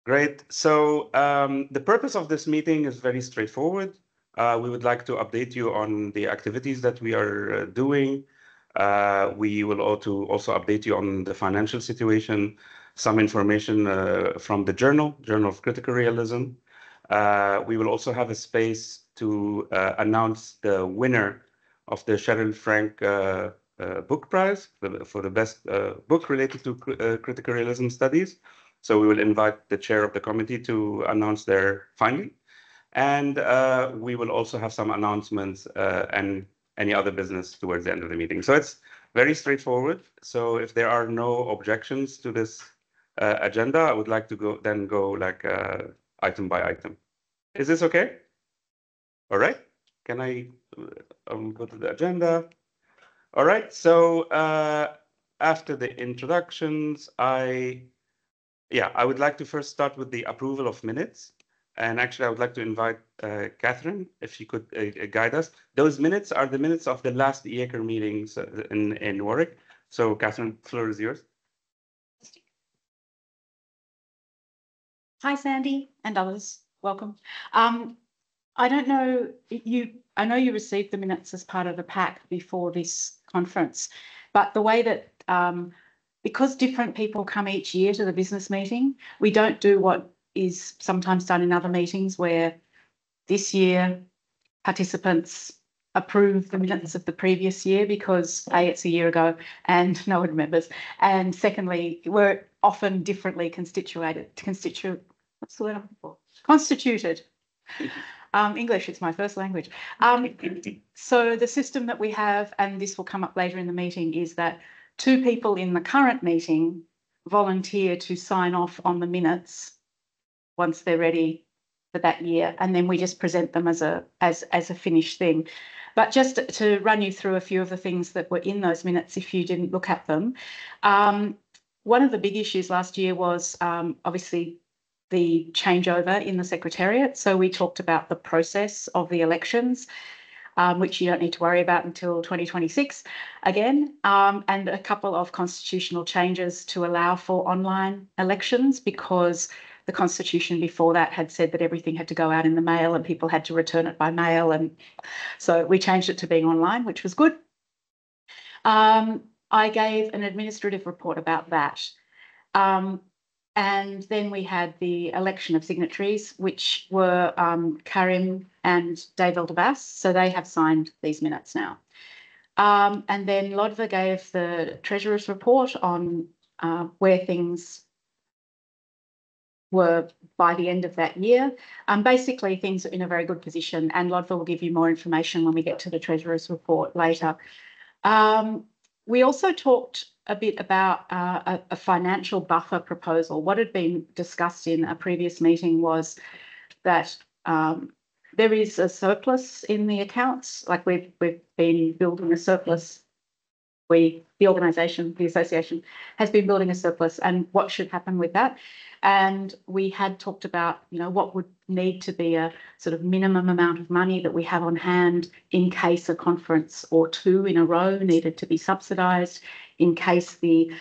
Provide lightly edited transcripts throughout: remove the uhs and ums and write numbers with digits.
Great. So the purpose of this meeting is very straightforward. We would like to update you on the activities that we are doing. We will also update you on the financial situation, some information from the Journal of Critical Realism. We will also have a space to announce the winner of the Cheryl Frank Book Prize for the best book related to critical realism studies. So we will invite the chair of the committee to announce their finding. And we will also have some announcements and any other business towards the end of the meeting. So it's very straightforward. So if there are no objections to this agenda, I would like to go like item by item. Is this okay? All right. Can I go to the agenda? All right. So after the introductions, I would like to first start with the approval of minutes. And actually, I would like to invite Catherine, if she could guide us. Those minutes are the minutes of the last IACR meetings in Warwick. So Catherine, the floor is yours. Hi, Sandy and others. Welcome. I don't know, I know you received the minutes as part of the pack before this conference, but the way that, because different people come each year to the business meeting, we don't do what is sometimes done in other meetings where this year participants approve the minutes of the previous year because A, it's a year ago and no one remembers. And secondly, we're often differently constituted. English, it's my first language. So the system that we have, and this will come up later in the meeting, is that 2 people in the current meeting volunteer to sign off on the minutes once they're ready for that year, and then we just present them as a finished thing. But just to run you through a few of the things that were in those minutes, if you didn't look at them, one of the big issues last year was obviously the changeover in the Secretariat. So we talked about the process of the elections, which you don't need to worry about until 2026 again, and a couple of constitutional changes to allow for online elections, because the Constitution before that had said that everything had to go out in the mail and people had to return it by mail. And so we changed it to being online, which was good. I gave an administrative report about that. And then we had the election of signatories, which were Karim and Dave Eldebas. So they have signed these minutes now. And then Lodva gave the Treasurer's report on where things were by the end of that year. Basically, things are in a very good position, and Lodva will give you more information when we get to the Treasurer's report later. We also talked a bit about a financial buffer proposal. What had been discussed in a previous meeting was that there is a surplus in the accounts, like we've been building a surplus. The organisation, the association, has been building a surplus, and what should happen with that. And we had talked about, what would need to be a sort of minimum amount of money that we have on hand in case a conference or 2 in a row needed to be subsidised, in case the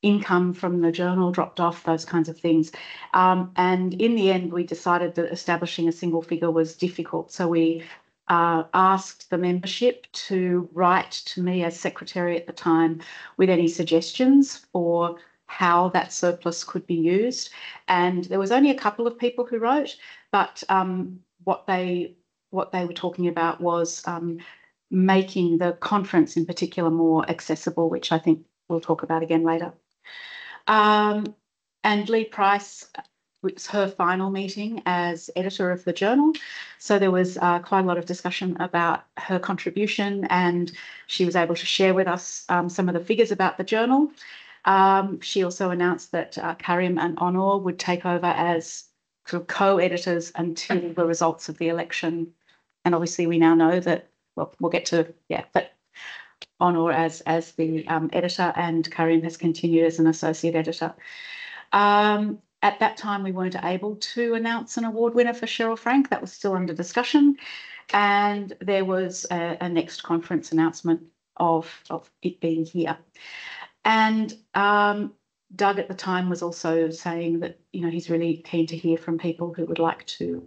income from the journal dropped off, those kinds of things. And in the end, we decided that establishing a single figure was difficult. So we asked the membership to write to me as secretary at the time with any suggestions for how that surplus could be used. And there was only a couple of people who wrote, but what they were talking about was making the conference in particular more accessible, which I think we'll talk about again later. And Lee Price, it was her final meeting as editor of the journal. So there was quite a lot of discussion about her contribution, and she was able to share with us some of the figures about the journal. She also announced that Karim and Honor would take over as sort of co-editors until the results of the election. And obviously we now know that, well, we'll get to, that Honor as the editor, and Karim has continued as an associate editor. At that time, we weren't able to announce an award winner for Cheryl Frank. That was still under discussion. And there was a next conference announcement of it being here. And Doug at the time was also saying that, he's really keen to hear from people who would like to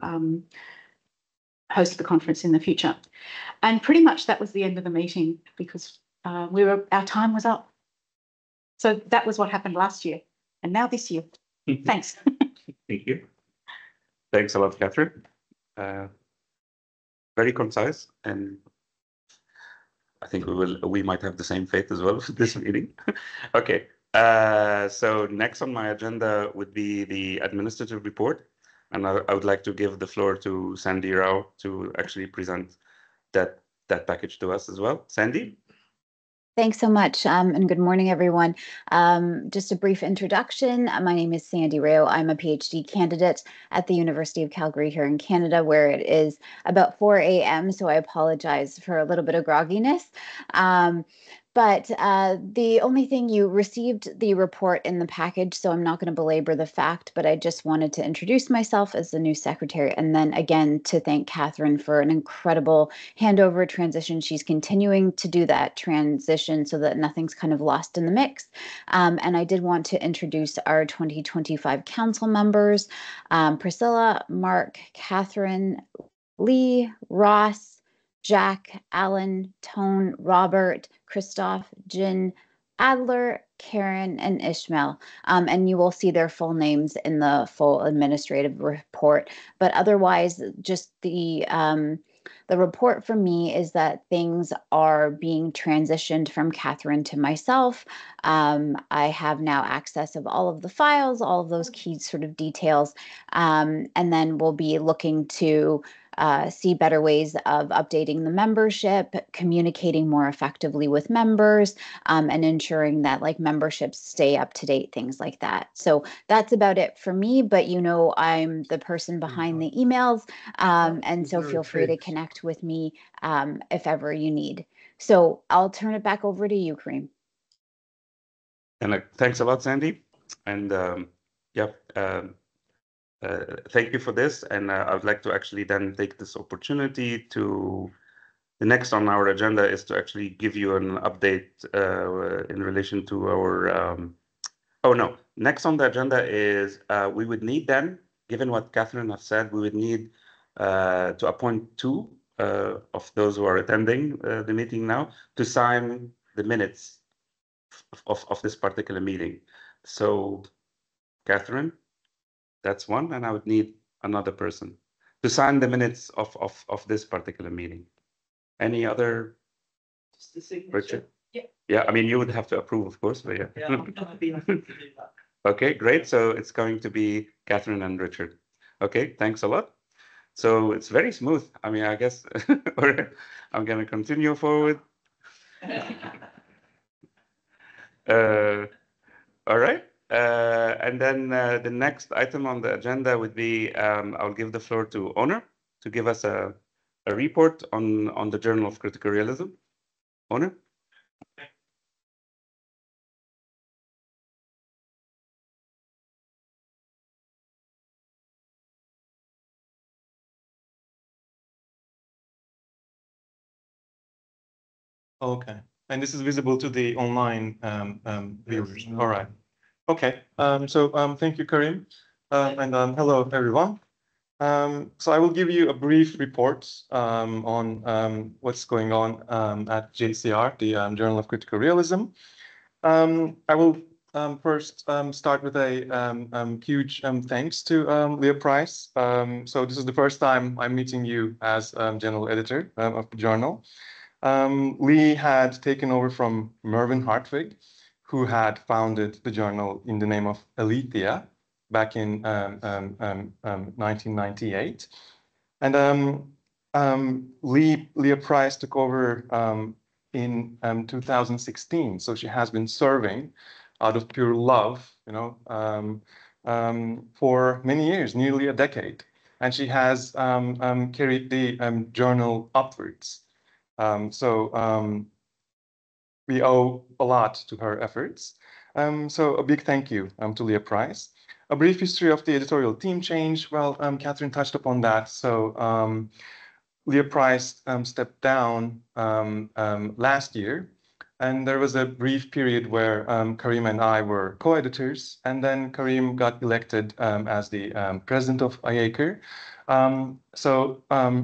host the conference in the future. And pretty much that was the end of the meeting because our time was up. So that was what happened last year. And now this year. Thanks. Thank you. Thanks a lot, Catherine. Very concise, and I think we might have the same fate as well with this meeting. Okay. So next on my agenda would be the administrative report, and I would like to give the floor to Sandy Rao to actually present that package to us as well. Sandy? Thanks so much, and good morning, everyone. Just a brief introduction. My name is Sandy Rao. I'm a PhD candidate at the University of Calgary here in Canada, where it is about 4 a.m., so I apologize for a little bit of grogginess. But the only thing, you received the report in the package, so I'm not going to belabor the fact, but I just wanted to introduce myself as the new secretary, and then again to thank Catherine for an incredible handover transition. She's continuing to do that transition so that nothing's kind of lost in the mix. And I did want to introduce our 2025 council members, Priscilla, Mark, Catherine, Lee, Ross, Jack, Alan, Tone, Robert, Christoph, Jin, Adler, Karen, and Ishmael. And you will see their full names in the full administrative report. But otherwise, just the report from me is that things are being transitioned from Catherine to myself. I have now access of all of the files, all of those key sort of details, and then we'll be looking to see better ways of updating the membership, communicating more effectively with members, and ensuring that memberships stay up to date, things like that. So that's about it for me, but I'm the person behind the emails, and so feel free to connect with me if ever you need. So I'll turn it back over to you, Kareem. And thanks a lot, Sandy. And thank you for this. And I would like to actually then take this opportunity to, the next on our agenda is to actually give you an update in relation to our, next on the agenda is we would need then, given what Catherine has said, we would need to appoint two of those who are attending the meeting now to sign the minutes of this particular meeting. So, Catherine, that's one, and I would need another person to sign the minutes of this particular meeting. Any other? Just the signature. Richard? Yeah. Yeah, I mean, you would have to approve, of course, but yeah. Yeah, I'd be happy to do that. Okay, great. So it's going to be Catherine and Richard. Okay, thanks a lot. So it's very smooth. I mean, I guess I'm going to continue forward. All right. And then the next item on the agenda would be I'll give the floor to Honor to give us a report on the Journal of Critical Realism. Honor? Okay, and this is visible to the online viewers. All right. Okay. Thank you, Karim, and hello everyone. So I will give you a brief report on what's going on at JCR, the Journal of Critical Realism. I will first start with a huge thanks to Leah Price. So this is the first time I'm meeting you as general editor of the journal. Lee had taken over from Mervyn Hartwig, who had founded the journal in the name of Alethea back in 1998. And Leah Price took over in 2016. So she has been serving out of pure love, for many years, nearly a decade. And she has carried the journal upwards. We owe a lot to her efforts. So a big thank you to Leah Price. A brief history of the editorial team change. Well, Catherine touched upon that. So Leah Price stepped down last year And there was a brief period where Karim and I were co-editors, and then Karim got elected as the president of IACR.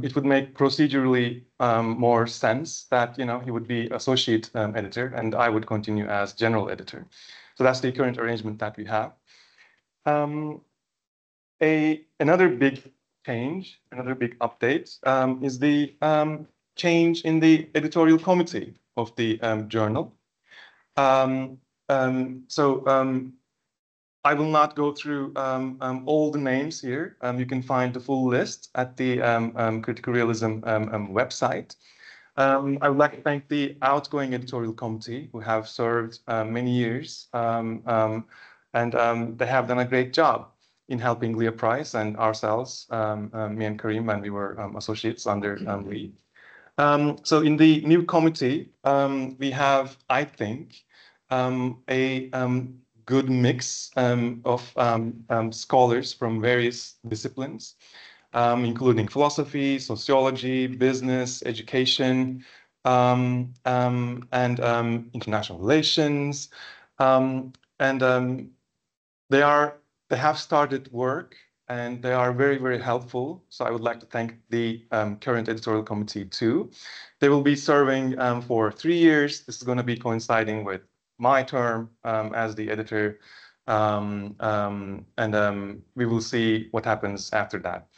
It would make procedurally more sense that he would be associate editor, and I would continue as general editor. So that's the current arrangement that we have. Another big change, another big update is the change in the editorial committee of the journal. I will not go through all the names here. You can find the full list at the Critical Realism website. I would like to thank the outgoing editorial committee who have served many years, and they have done a great job in helping Leah Price and ourselves, me and Karim, when we were associates under Lee. So in the new committee, we have, I think, a good mix of scholars from various disciplines, including philosophy, sociology, business, education, and international relations. They have started work, and they are very, very helpful. So I would like to thank the current editorial committee too. They will be serving for 3 years. This is going to be coinciding with my term as the editor, and we will see what happens after that.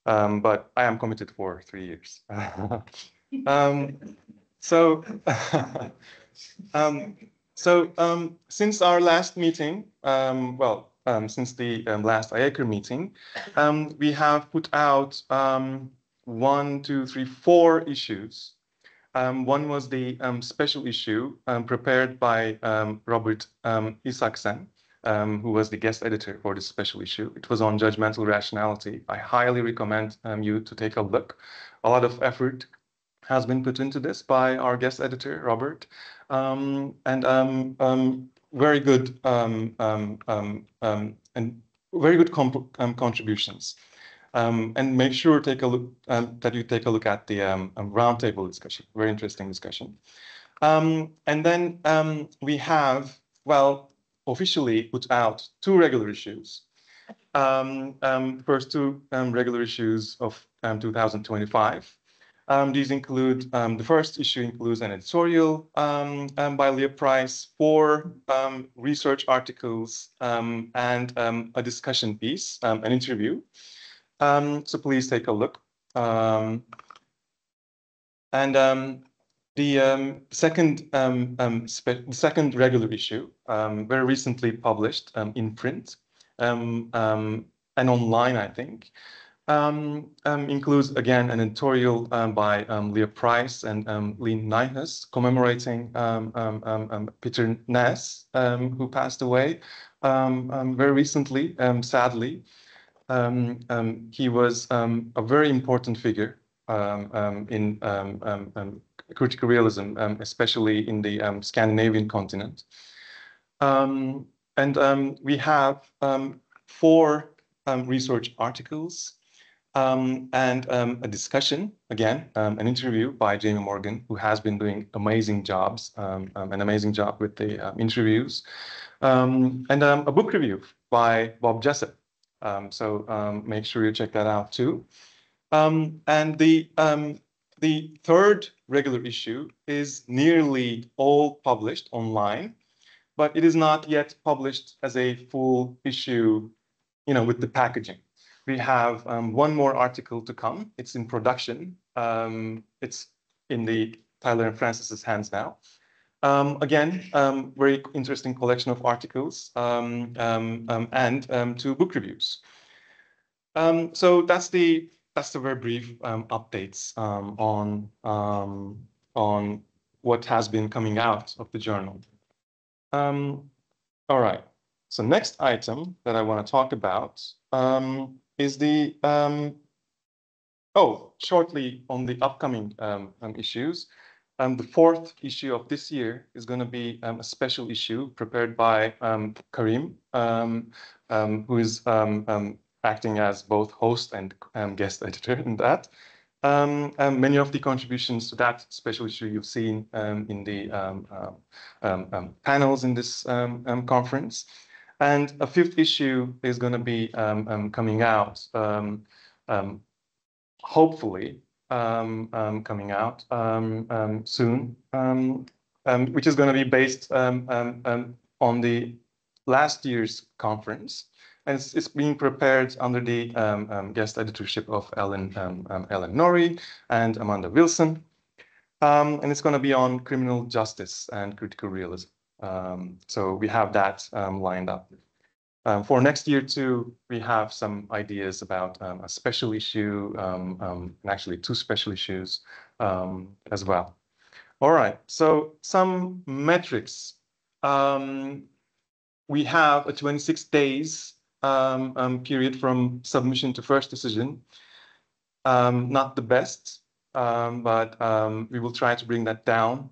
But I am committed for 3 years. Since our last meeting, since the last IACR meeting, we have put out 1, 2, 3, 4 issues. One was the special issue prepared by Robert Isaacson, who was the guest editor for this special issue. It was on judgmental rationality. I highly recommend you to take a look. A lot of effort has been put into this by our guest editor, Robert, and very good contributions. And make sure take a look that you take a look at the roundtable discussion. Very interesting discussion. And then we have, officially put out 2 regular issues. First 2 regular issues of 2025. These include, the first issue includes an editorial by Leah Price, 4 research articles, and a discussion piece, an interview. So please take a look. The second regular issue, very recently published in print and online, I think, includes again an editorial by Leah Price and Lynn Nijhuis commemorating Peter Ness, who passed away very recently, sadly. He was a very important figure in critical realism, especially in the Scandinavian continent. We have 4 research articles and a discussion, again, an interview by Jamie Morgan, who has been doing amazing jobs, an amazing job with the interviews, and a book review by Bob Jessup. Make sure you check that out too. And the third regular issue is nearly all published online, but it is not yet published as a full issue, with the packaging. We have 1 more article to come. It's in production. It's in the Tyler and Francis's hands now. Again, very interesting collection of articles and 2 book reviews. So that's the very brief updates on what has been coming out of the journal. All right. So next item that I want to talk about is the shortly on the upcoming issues. The 4th issue of this year is going to be a special issue prepared by Karim, who is acting as both host and guest editor in that. Many of the contributions to that special issue you've seen in the panels in this conference. And a fifth issue is going to be coming out, hopefully coming out soon, which is going to be based on the last year's conference. And it's being prepared under the guest editorship of Ellen Norrie and Amanda Wilson. And it's going to be on criminal justice and critical realism. So we have that lined up. For next year too, we have some ideas about a special issue, and actually 2 special issues as well. All right, so some metrics. We have a 26 days period from submission to first decision. Not the best, but we will try to bring that down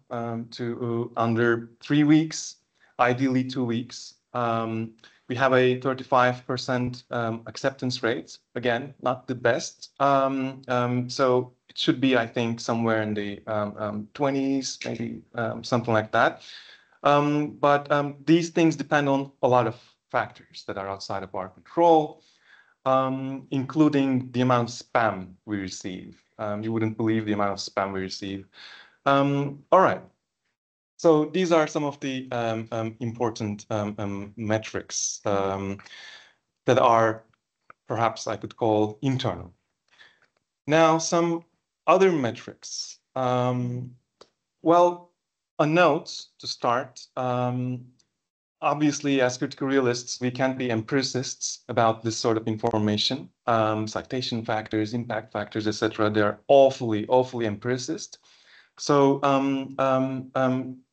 to under 3 weeks, ideally 2 weeks. We have a 35% acceptance rate. Again, not the best. So it should be, I think, somewhere in the 20s, maybe something like that. But these things depend on a lot of factors that are outside of our control, including the amount of spam we receive. You wouldn't believe the amount of spam we receive. All right. So these are some of the important metrics that are perhaps I could call internal. Now, some other metrics. Well, a note to start. Obviously, as critical realists, we can't be empiricists about this sort of information. Citation factors, impact factors, etc. They're awfully empiricist. So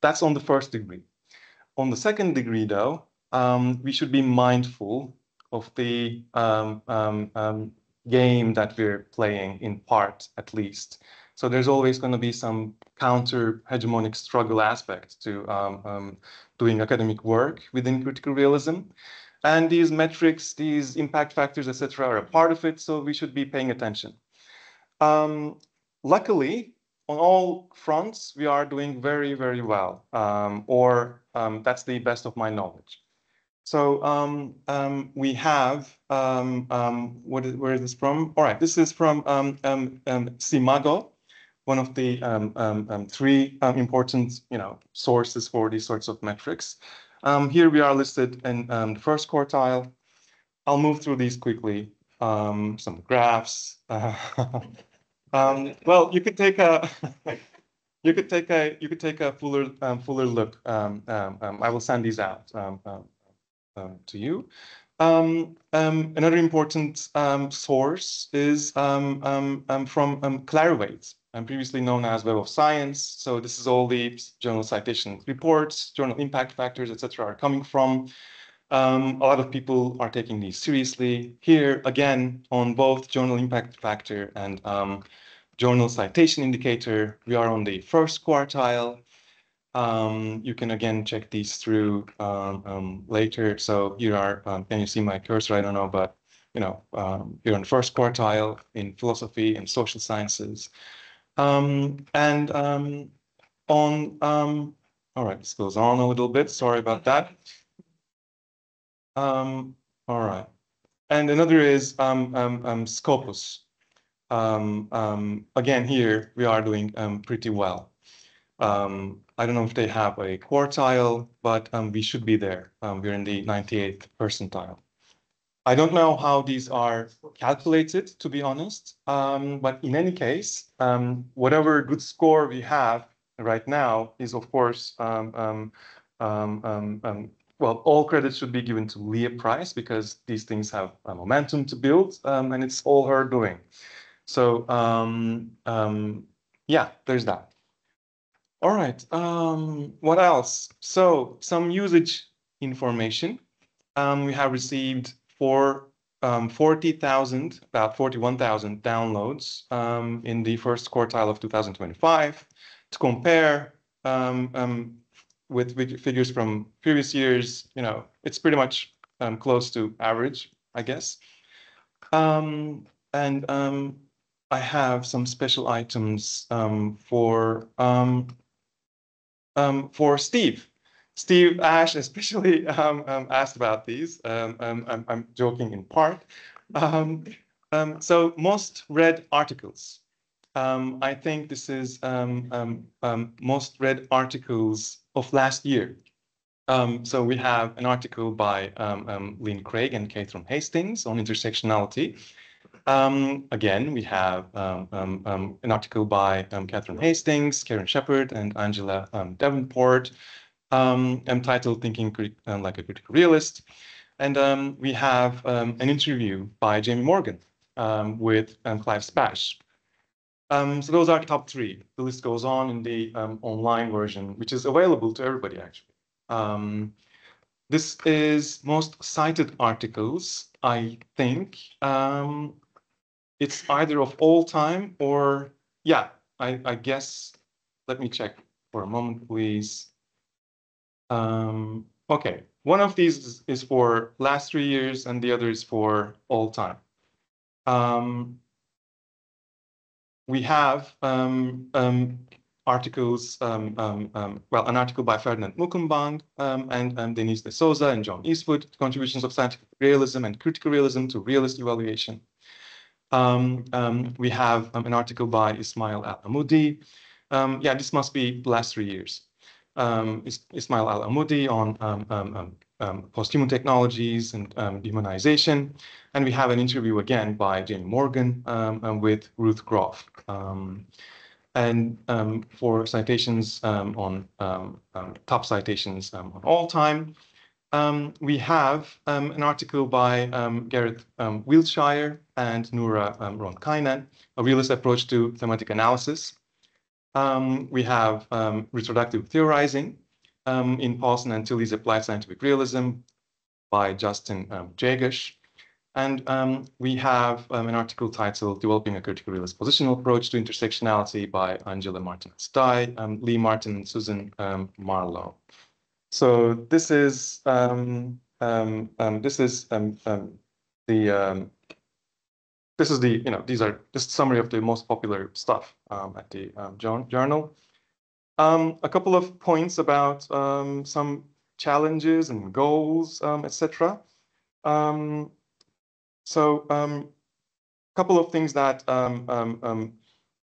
that's on the first degree. On the second degree, though, we should be mindful of the game that we're playing, in part at least. So there's always going to be some counter-hegemonic struggle aspect to doing academic work within critical realism. And these metrics, these impact factors, etc., are a part of it, so we should be paying attention. Luckily, on all fronts, we are doing very, very well, that's the best of my knowledge. So we have, where is this from? All right, this is from CIMAGO, one of the 3 important, sources for these sorts of metrics. Here we are listed in the first quartile. I'll move through these quickly. Some graphs. Well, you could take a fuller look. I will send these out to you. Another important source is from Clarivate, previously known as Web of Science. So this is all the journal citation reports, journal impact factors, etc. are coming from. A lot of people are taking these seriously. Here, again, on both journal impact factor and journal citation indicator, we are on the first quartile. You can again check these through later. So here are, can you see my cursor? I don't know, but you're on the first quartile in philosophy and social sciences. All right, this goes on a little bit. Sorry about that. All right. And another is Scopus. Again, here we are doing pretty well. I don't know if they have a quartile, but we should be there. We're in the 98th percentile. I don't know how these are calculated, to be honest, but in any case, whatever good score we have right now is, of course, well, all credit should be given to Leah Price because these things have a momentum to build, and it's all her doing. So, yeah, there's that. All right, what else? So, some usage information. We have received about 41,000 downloads in the first quartile of 2025. To compare with figures from previous years, it's pretty much close to average, I guess. I have some special items for Steve. Steve Ash especially asked about these. I'm joking in part. So most read articles. I think this is most read articles of last year. So we have an article by Lynn Craig and Catherine Hastings on intersectionality. Again, we have an article by Catherine Hastings, Karen Shepard, and Angela Davenport, titled Thinking Like a Critical Realist. And we have an interview by Jamie Morgan with Clive Spash. So those are top three. The list goes on in the online version, which is available to everybody, actually. This is most cited articles, I think. It's either of all time or, yeah, I guess, let me check for a moment, please. Okay, one of these is for last 3 years and the other is for all time. We have articles, well, an article by Ferdinand Mukumbang and Denise de Souza and John Eastwood, Contributions of Scientific Realism and Critical Realism to Realist Evaluation. We have an article by Ismail Al-Amoudi. Yeah, this must be the last 3 years. Ismail Al-Amoudi on post-human technologies and dehumanization. And we have an interview again by Jamie Morgan with Ruth Groff. And for citations on top citations on all time, we have an article by Gareth Wiltshire and Noura Ronkainen, A Realist Approach to Thematic Analysis. We have Retroductive Theorizing in Paulson and Tilley's Applied Scientific Realism by Justin Jagesh. And we have an article titled Developing a Critical Realist Positional Approach to Intersectionality by Angela Martinez-Dye, Lee Martin, and Susan Marlowe. So this is the these are just summary of the most popular stuff at the journal. A couple of points about some challenges and goals, etc. So a couple of things that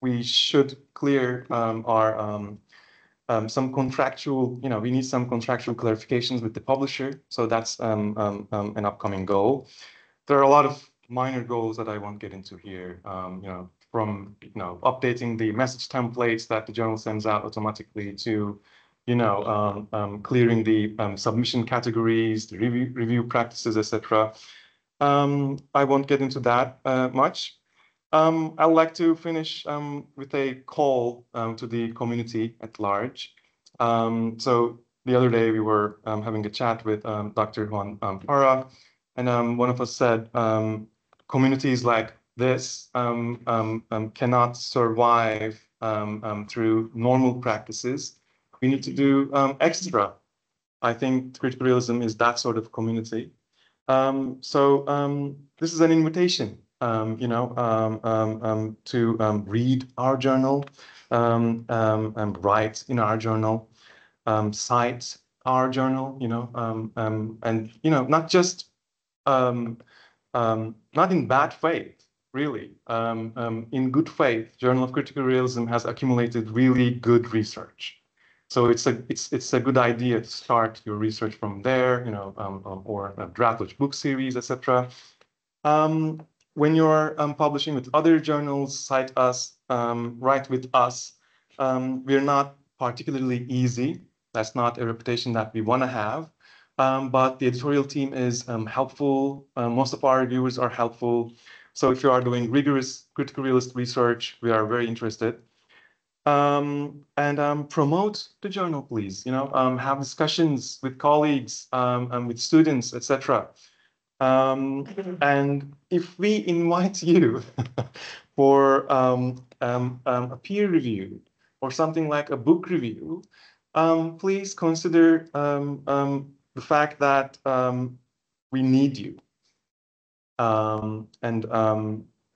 we should clear are some contractual, we need some contractual clarifications with the publisher. So that's an upcoming goal. There are a lot of minor goals that I won't get into here, from, updating the message templates that the journal sends out automatically to, clearing the submission categories, the review practices, etc. I won't get into that much. I'd like to finish with a call to the community at large. So the other day we were having a chat with Dr. Juan Parra, and one of us said communities like this cannot survive through normal practices. We need to do extra. I think critical realism is that sort of community. So this is an invitation, to read our journal, write in our journal, cite our journal, and not just not in bad faith, really. In good faith, Journal of Critical Realism has accumulated really good research. So it's a good idea to start your research from there, or a Draftwatch book series, etc. When you're publishing with other journals, cite us, write with us. We're not particularly easy. That's not a reputation that we want to have. But the editorial team is helpful. Most of our reviewers are helpful. So if you are doing rigorous critical realist research, we are very interested. And promote the journal, please. Have discussions with colleagues and with students, etc. And if we invite you for a peer review or something like a book review, please consider the fact that we need you. And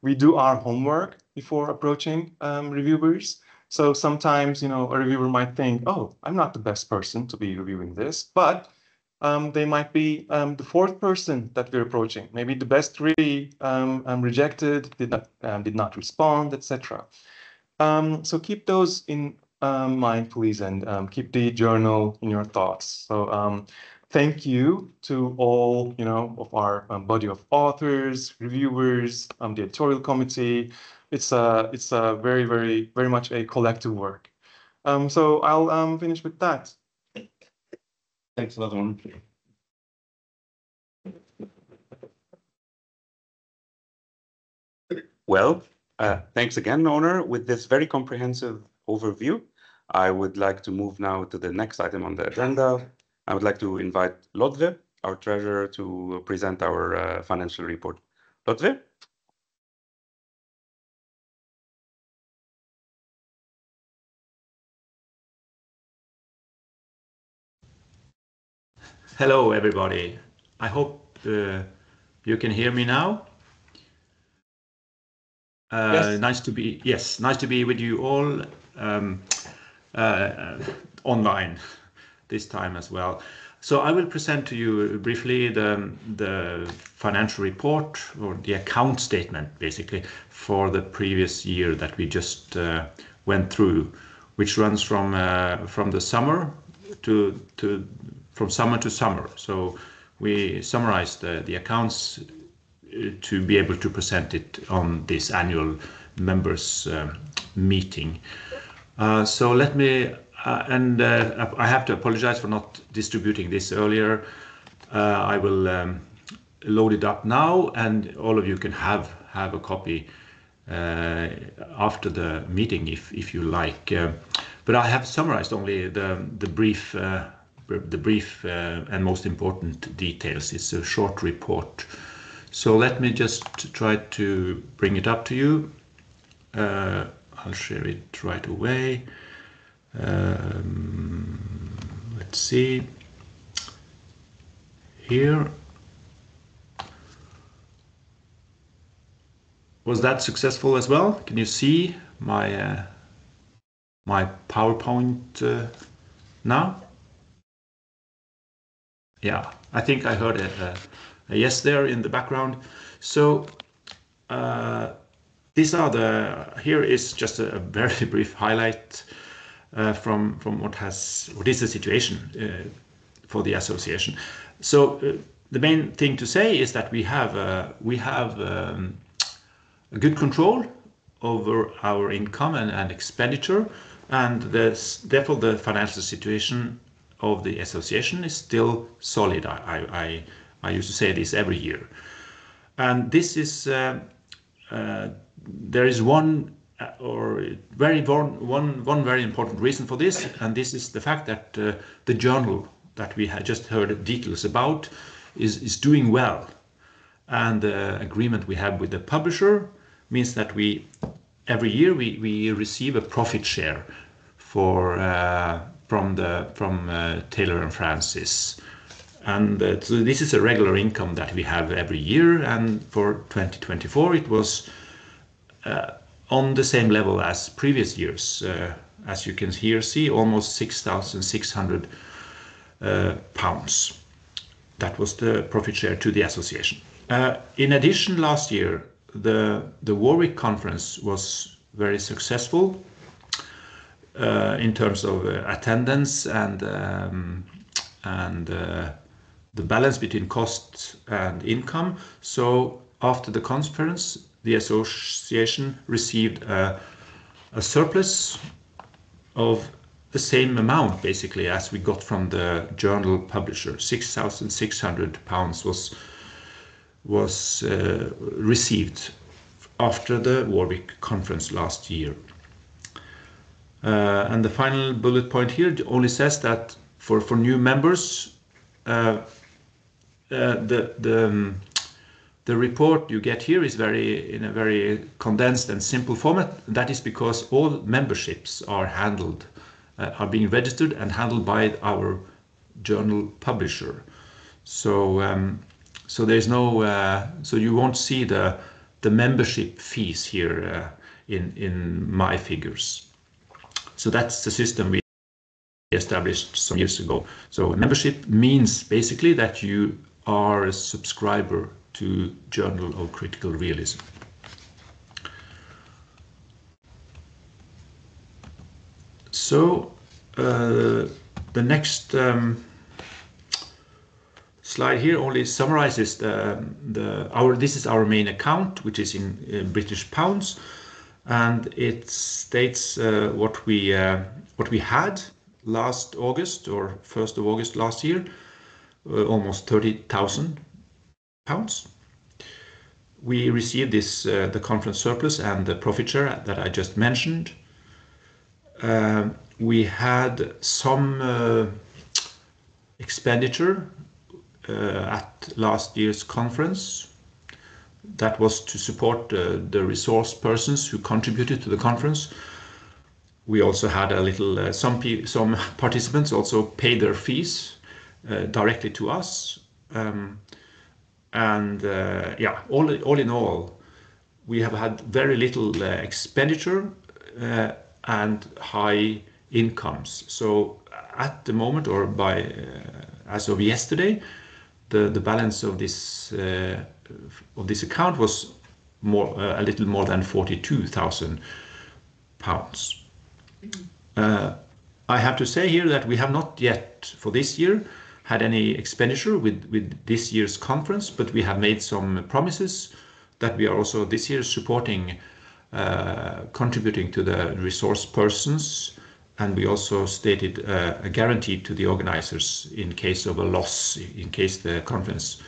we do our homework before approaching reviewers. So sometimes, a reviewer might think, oh, I'm not the best person to be reviewing this, but they might be the fourth person that we're approaching. Maybe the best three rejected, did not respond, etc. So keep those in mind, please, and keep the journal in your thoughts. So thank you to all, of our body of authors, reviewers, the editorial committee. It's a very, very, very much a collective work. So I'll finish with that. Thanks a lot, Onur. Well, thanks again, Onur. With this very comprehensive overview, I would like to move now to the next item on the agenda. I would like to invite Lodve, our treasurer, to present our financial report. Lodve? Hello, everybody. I hope you can hear me now. Yes. Nice to be with you all online this time as well. So I will present to you briefly the financial report, or the account statement, basically, for the previous year that we just went through, which runs from the summer from summer to summer. So we summarized the accounts to be able to present it on this annual members meeting. So let me, I have to apologize for not distributing this earlier. I will load it up now, and all of you can have a copy after the meeting if you like. But I have summarized only the brief and most important details. It's a short report. So let me just try to bring it up to you. I'll share it right away. Let's see. Here. Was that successful as well? Can you see my my PowerPoint now? Yeah, I think I heard a yes there in the background. So here is just a very brief highlight from what is the situation for the association. So the main thing to say is that we have a good control over our income and expenditure, and therefore the financial situation of the association is still solid. I used to say this every year, and this is there is one very important reason for this, and this is the fact that the journal that we had just heard details about is doing well, and the agreement we have with the publisher means that every year we receive a profit share from Taylor and Francis, and so this is a regular income that we have every year, and for 2024 it was on the same level as previous years, as you can here see, almost £6,600. That was the profit share to the association. In addition, last year the Warwick conference was very successful in terms of attendance and the balance between cost and income. So after the conference, the association received a surplus of the same amount, basically, as we got from the journal publisher. £6,600 was received after the Warwick conference last year. And the final bullet point here only says that for new members, the report you get here is in a very condensed and simple format. That is because all memberships are being registered and handled by our journal publisher. So there's no, so you won't see the the membership fees here in my figures. So that's the system we established some years ago. So membership means basically that you are a subscriber to Journal of Critical Realism. So the next slide here only summarizes this is our main account, which is in British pounds, and it states what we had last August, or 1st of August last year, almost 30,000 pounds. We received this the conference surplus and the profit share that I just mentioned. We had some expenditure at last year's conference. That was to support the resource persons who contributed to the conference. We also had a little, some participants also paid their fees directly to us. Yeah, all in all, we have had very little expenditure and high incomes. So at the moment, or by as of yesterday, the balance of this account was a little more than 42,000 pounds. I have to say here that we have not yet, for this year, had any expenditure with this year's conference, but we have made some promises that we are also this year supporting, contributing to the resource persons, and we also stated a guarantee to the organizers in case of a loss, in case the conference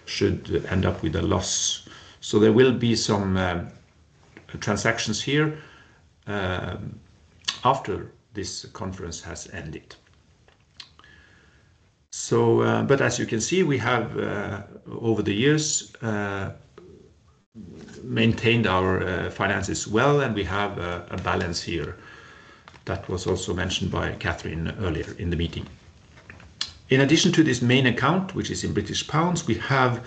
should end up with a loss. So there will be some transactions here after this conference has ended. So, but as you can see, we have over the years maintained our finances well, and we have a balance here. That was also mentioned by Catherine earlier in the meeting. In addition to this main account, which is in British pounds, we have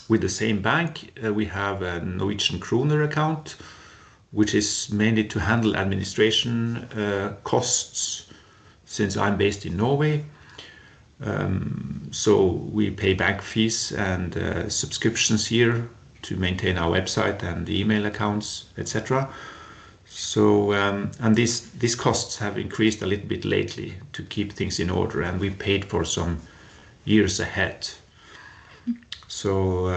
with the same bank, we have a Norwegian kroner account, which is mainly to handle administration costs, since I'm based in Norway. So we pay bank fees and subscriptions here to maintain our website and the email accounts, etc. So, and these costs have increased a little bit lately to keep things in order, and we paid for some years ahead. So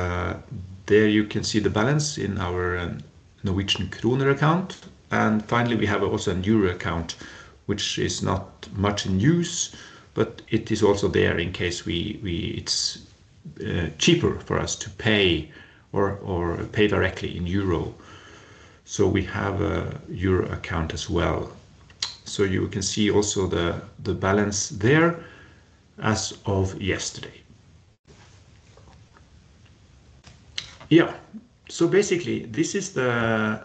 there you can see the balance in our Norwegian kroner account. And finally, we have also a euro account, which is not much in use, but it is also there in case it's cheaper for us to pay or pay directly in euro. So we have a euro account as well. So you can see also the balance there as of yesterday. Yeah, so basically this is the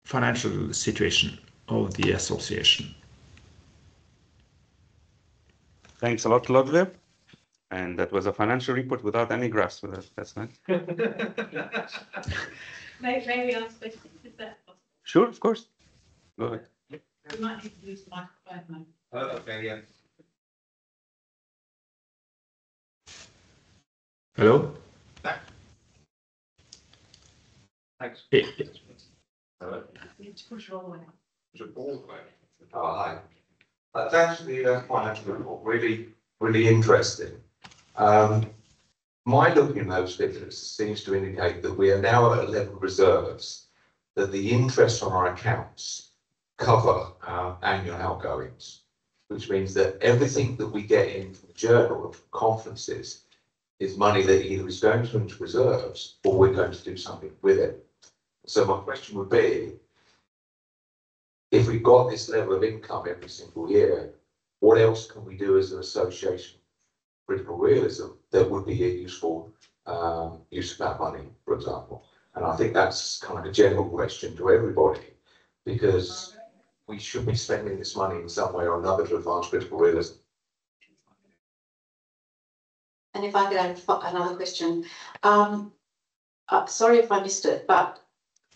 financial situation of the association. Thanks a lot, Ludwig. And that was a financial report without any graphs with it. That's nice. May we ask questions? Is that possible? Sure, of course. Go ahead. We might need to use the microphone though. Oh, okay, yeah. Hello? Thanks. You need to push all the way up. Oh, hi. That's actually a financial report, really interesting. My looking at those figures seems to indicate that we are now at a level of reserves that the interest on our accounts cover our annual outgoings, which means that everything that we get in from the journal and from conferences is money that either is going to into reserves or we're going to do something with it. So my question would be, if we've got this level of income every single year, what else can we do as an association of critical realism that would be a useful use of that money, for example? And I think that's kind of a general question to everybody, because we should be spending this money in some way or another to advance critical realism. And if I could add another question, sorry if I missed it, but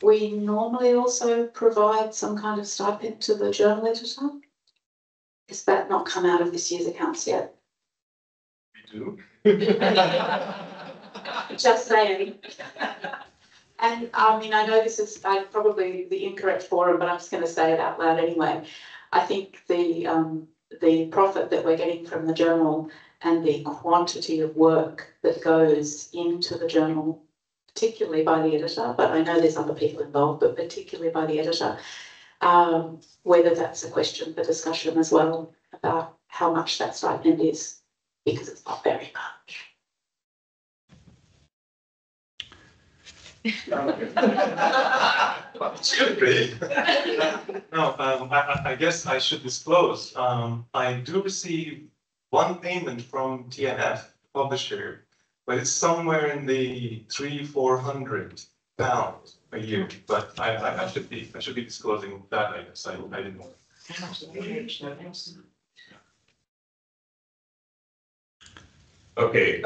we normally also provide some kind of stipend to the journal editor. Is that not come out of this year's accounts yet? We do. Just saying. And I mean, I know this is probably the incorrect forum, but I'm just going to say it out loud anyway. I think the profit that we're getting from the journal and the quantity of work that goes into the journal, particularly by the editor, but I know there's other people involved, but particularly by the editor, whether that's a question for discussion as well about how much that stipend is, because it's not very much. Should be. No, I guess I should disclose. I do receive one payment from TNF, publisher, but it's somewhere in the £300-400 a year. But I should be disclosing that. I guess I didn't know. Okay,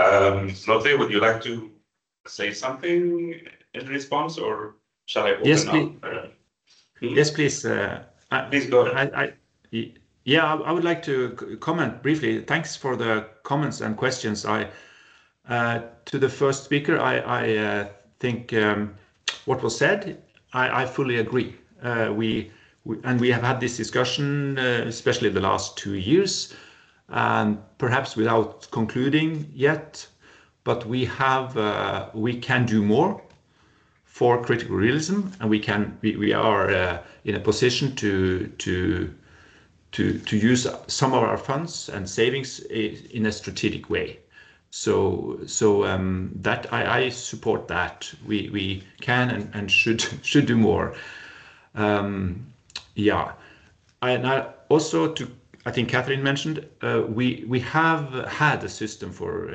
Lotte, would you like to say something in response, or shall I open Yes, up? Yes, please. Please go ahead. Yeah, I would like to comment briefly. Thanks for the comments and questions. To the first speaker, I think what was said, I fully agree. We have had this discussion, especially the last 2 years, and perhaps without concluding yet. But we can do more for critical realism, and we are in a position to use some of our funds and savings in a strategic way. So that I support that we can and should do more. Yeah, and I think Catherine mentioned we have had a system for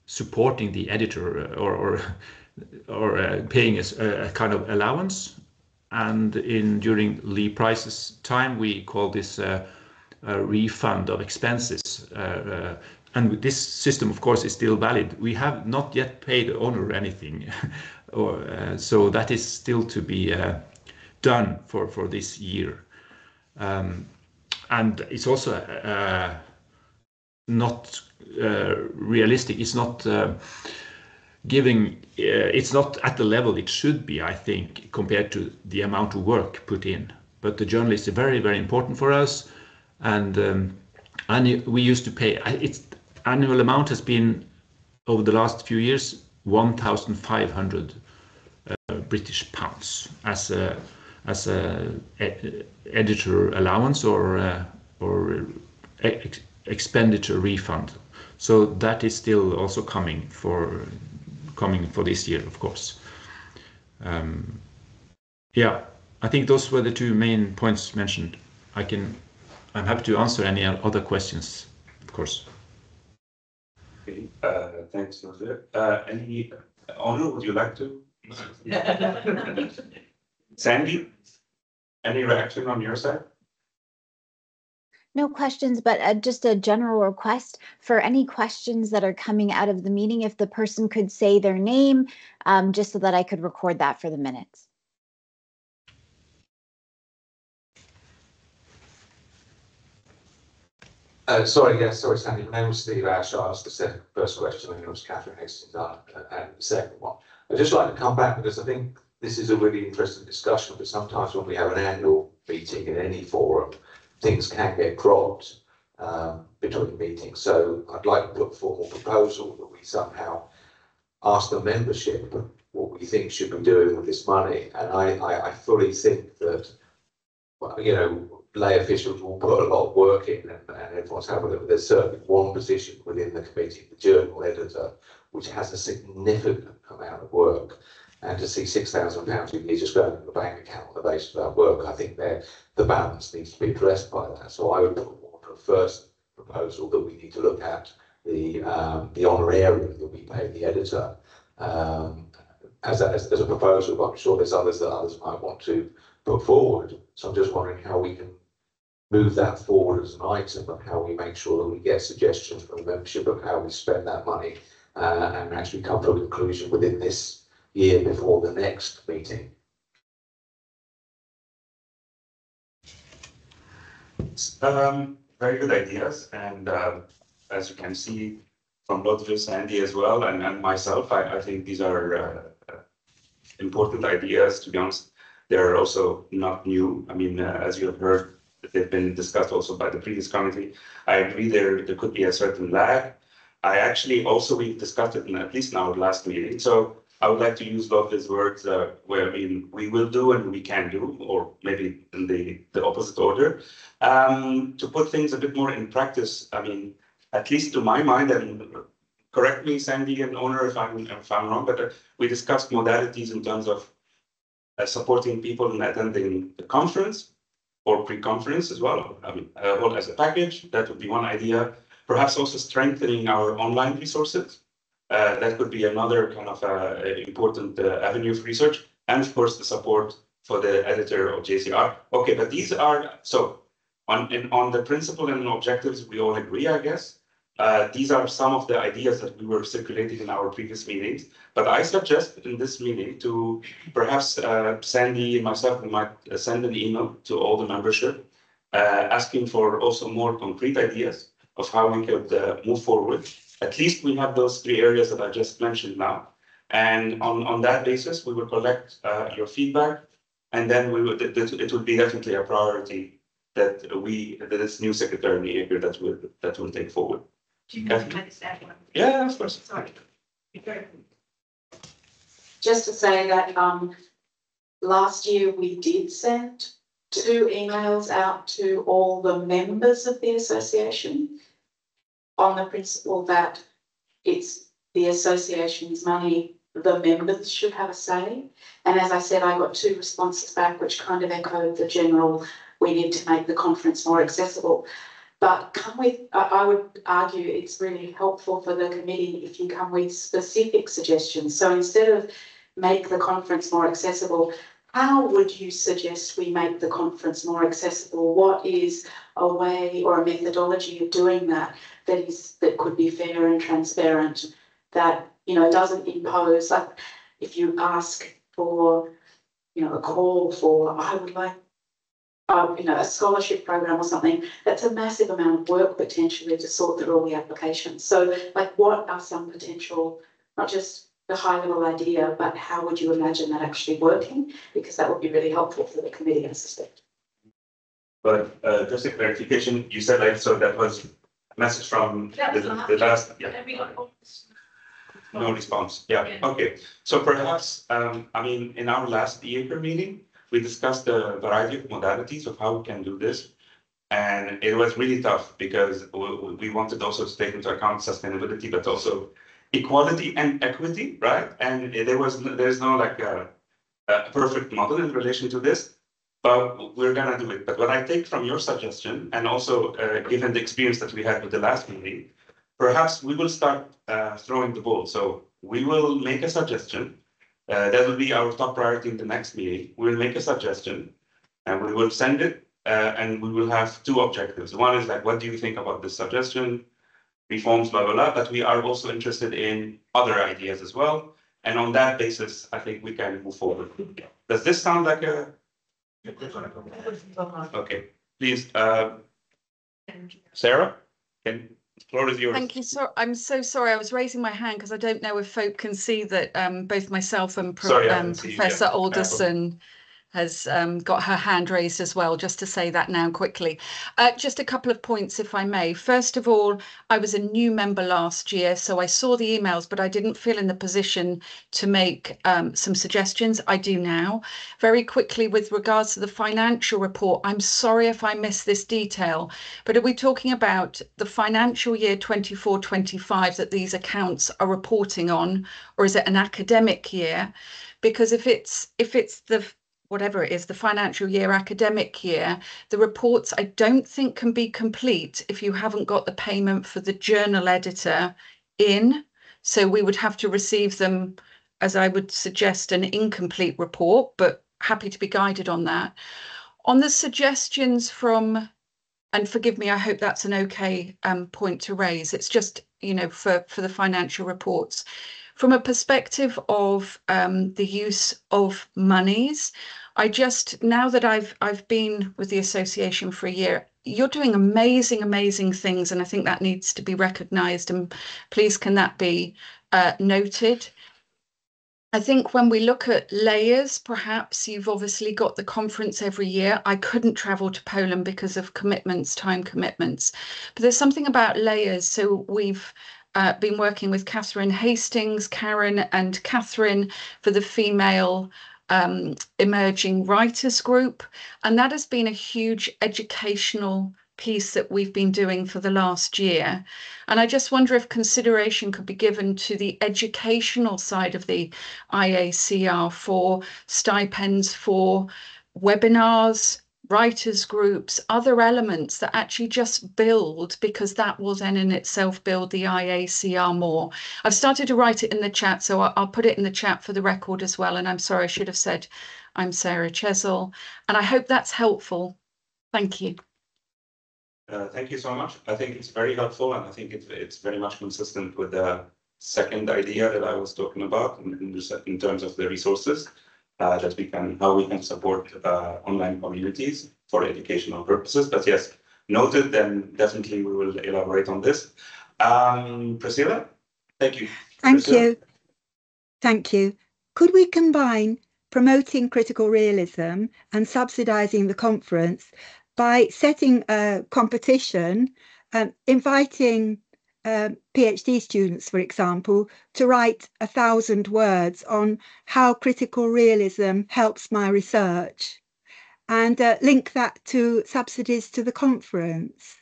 supporting the editor or paying a kind of allowance, and during Lee Price's time we call this a refund of expenses, and this system of course is still valid. We have not yet paid the owner anything, so that is still to be done for this year, and it's also not realistic. It's not it's not at the level it should be, I think, compared to the amount of work put in. But the journal is very, very important for us, and we used to pay. Its annual amount has been over the last few years 1,500 British pounds as a editor allowance or expenditure refund. So that is still also coming for this year, of course. Yeah, I think those were the two main points mentioned. I'm happy to answer any other questions, of course. Okay, thanks, Jose. Any owner, would you like to? Sandy, any reaction on your side? No questions, but just a general request for any questions that are coming out of the meeting, if the person could say their name, just so that I could record that for the minutes. Sorry, Sandy. My name was Steve Ash. I asked the first question, and it was Catherine Hastings and the second one. I'd just like to come back because I think this is a really interesting discussion, but sometimes when we have an annual meeting in any forum, things can get cropped between meetings. So I'd like to put a formal proposal that we somehow ask the membership what we think should be doing with this money. And I fully think that, lay officials will put a lot of work in, and everyone's happy with it. But there's certainly one position within the committee, the journal editor, which has a significant amount of work. And to see £6,000 a year just going in the bank account on the basis of that work, I think the balance needs to be addressed by that. So I would put forward a first proposal that we need to look at the honorarium that we pay the editor as a proposal. But I'm sure there's others that others might want to put forward. So I'm just wondering how we can move that forward as an item, and how we make sure that we get suggestions from the membership of how we spend that money and actually come to a conclusion within this year before the next meeting. Very good ideas, and as you can see from Lotfi, Sandy as well, and myself, I think these are important ideas. To be honest, they're also not new. I mean, as you have heard, they've been discussed also by the previous committee. I agree there could be a certain lag. I actually also, we've discussed it at least in our last meeting. So I would like to use Lotfi's words where, I mean, we will do and we can do, or maybe in the opposite order, to put things a bit more in practice. I mean, at least to my mind, and correct me, Sandy and Owner, if I'm wrong, but we discussed modalities in terms of supporting people in attending the conference or pre-conference as well. I mean, all as a package, that would be one idea. Perhaps also strengthening our online resources. That could be another kind of important avenue of research. And of course, the support for the editor of JCR. Okay, but these are, so on the principle and objectives, we all agree, I guess. These are some of the ideas that we were circulating in our previous meetings. But I suggest in this meeting to perhaps Sandy and myself, we might send an email to all the membership asking for also more concrete ideas of how we could move forward. At least we have those 3 areas that I just mentioned now. And on that basis, we will collect your feedback. And then we would, it would be definitely a priority that this new secretary in the IACR that will take forward. Do you mind if I just add one? Yeah, of course. Sorry. Just to say that last year we did send 2 emails out to all the members of the association on the principle that it's the association's money, the members should have a say. And as I said, I got 2 responses back, which kind of echoed the general, we need to make the conference more accessible. But come with, I would argue it's really helpful for the committee if you come with specific suggestions. So instead of make the conference more accessible, how would you suggest we make the conference more accessible? What is a way or a methodology of doing that that could be fair and transparent, that, you know, doesn't impose, like if you ask for, you know, a call for, I would like, you know, a scholarship program or something, that's a massive amount of work potentially to sort through all the applications. So like, what are some potential, not just the high level idea, but how would you imagine that actually working? Because that would be really helpful for the committee, I suspect. But just a clarification, you said like, so that was a message from the last, yeah. No response. Yeah. Okay. So perhaps, I mean, in our last IACR meeting, we discussed a variety of modalities of how we can do this. And it was really tough because we wanted also to take into account sustainability, but also equality and equity, right? And there's no like a perfect model in relation to this, but we're gonna do it. But what I take from your suggestion, and also given the experience that we had with the last meeting, perhaps we will start throwing the ball. So we will make a suggestion. That will be our top priority in the next meeting. We will make a suggestion and we will send it and we will have 2 objectives. One is like, what do you think about this suggestion? Reforms, blah, blah, blah. But we are also interested in other ideas as well. And on that basis, I think we can move forward. Does this sound like a... Okay, please, Sarah, the floor is yours. Thank you. So I'm so sorry. I was raising my hand because I don't know if folk can see that both myself and Professor Alderson has got her hand raised as well, just to say that now quickly. Just a couple of points, if I may. First of all, I was a new member last year, so I saw the emails, but I didn't feel in the position to make some suggestions. I do now. Very quickly, with regards to the financial report, I'm sorry if I missed this detail, but are we talking about the financial year 24-25 that these accounts are reporting on, or is it an academic year? Because if it's the whatever it is, the financial year, academic year, the reports I don't think can be complete if you haven't got the payment for the journal editor in. So we would have to receive them, as I would suggest, an incomplete report, but happy to be guided on that. On the suggestions from, and forgive me, I hope that's an okay point to raise. It's just, you know, for the financial reports. From a perspective of the use of monies, now that I've been with the association for a year, you're doing amazing things, and I think that needs to be recognised, and please can that be noted. I think when we look at layers, perhaps you've obviously got the conference every year. I couldn't travel to Poland because of commitments, time commitments, but there's something about layers. So we've been working with Catherine Hastings, Karen and Catherine for the female emerging writers group. And that has been a huge educational piece that we've been doing for the last year. And I just wonder if consideration could be given to the educational side of the IACR for stipends for webinars, writers groups, other elements that actually just build, because that will then in itself build the IACR more. I've started to write it in the chat, so I'll put it in the chat for the record as well. And I'm sorry, I should have said I'm Sarah Chesel, and I hope that's helpful. Thank you. Thank you so much. I think it's very helpful, and I think it's very much consistent with the second idea that I was talking about in terms of the resources how we can support online communities for educational purposes. But yes, noted, then definitely we will elaborate on this. Priscilla, thank you. Thank you. Could we combine promoting critical realism and subsidising the conference by setting a competition, inviting PhD students, for example, to write 1,000 words on how critical realism helps my research, and link that to subsidies to the conference?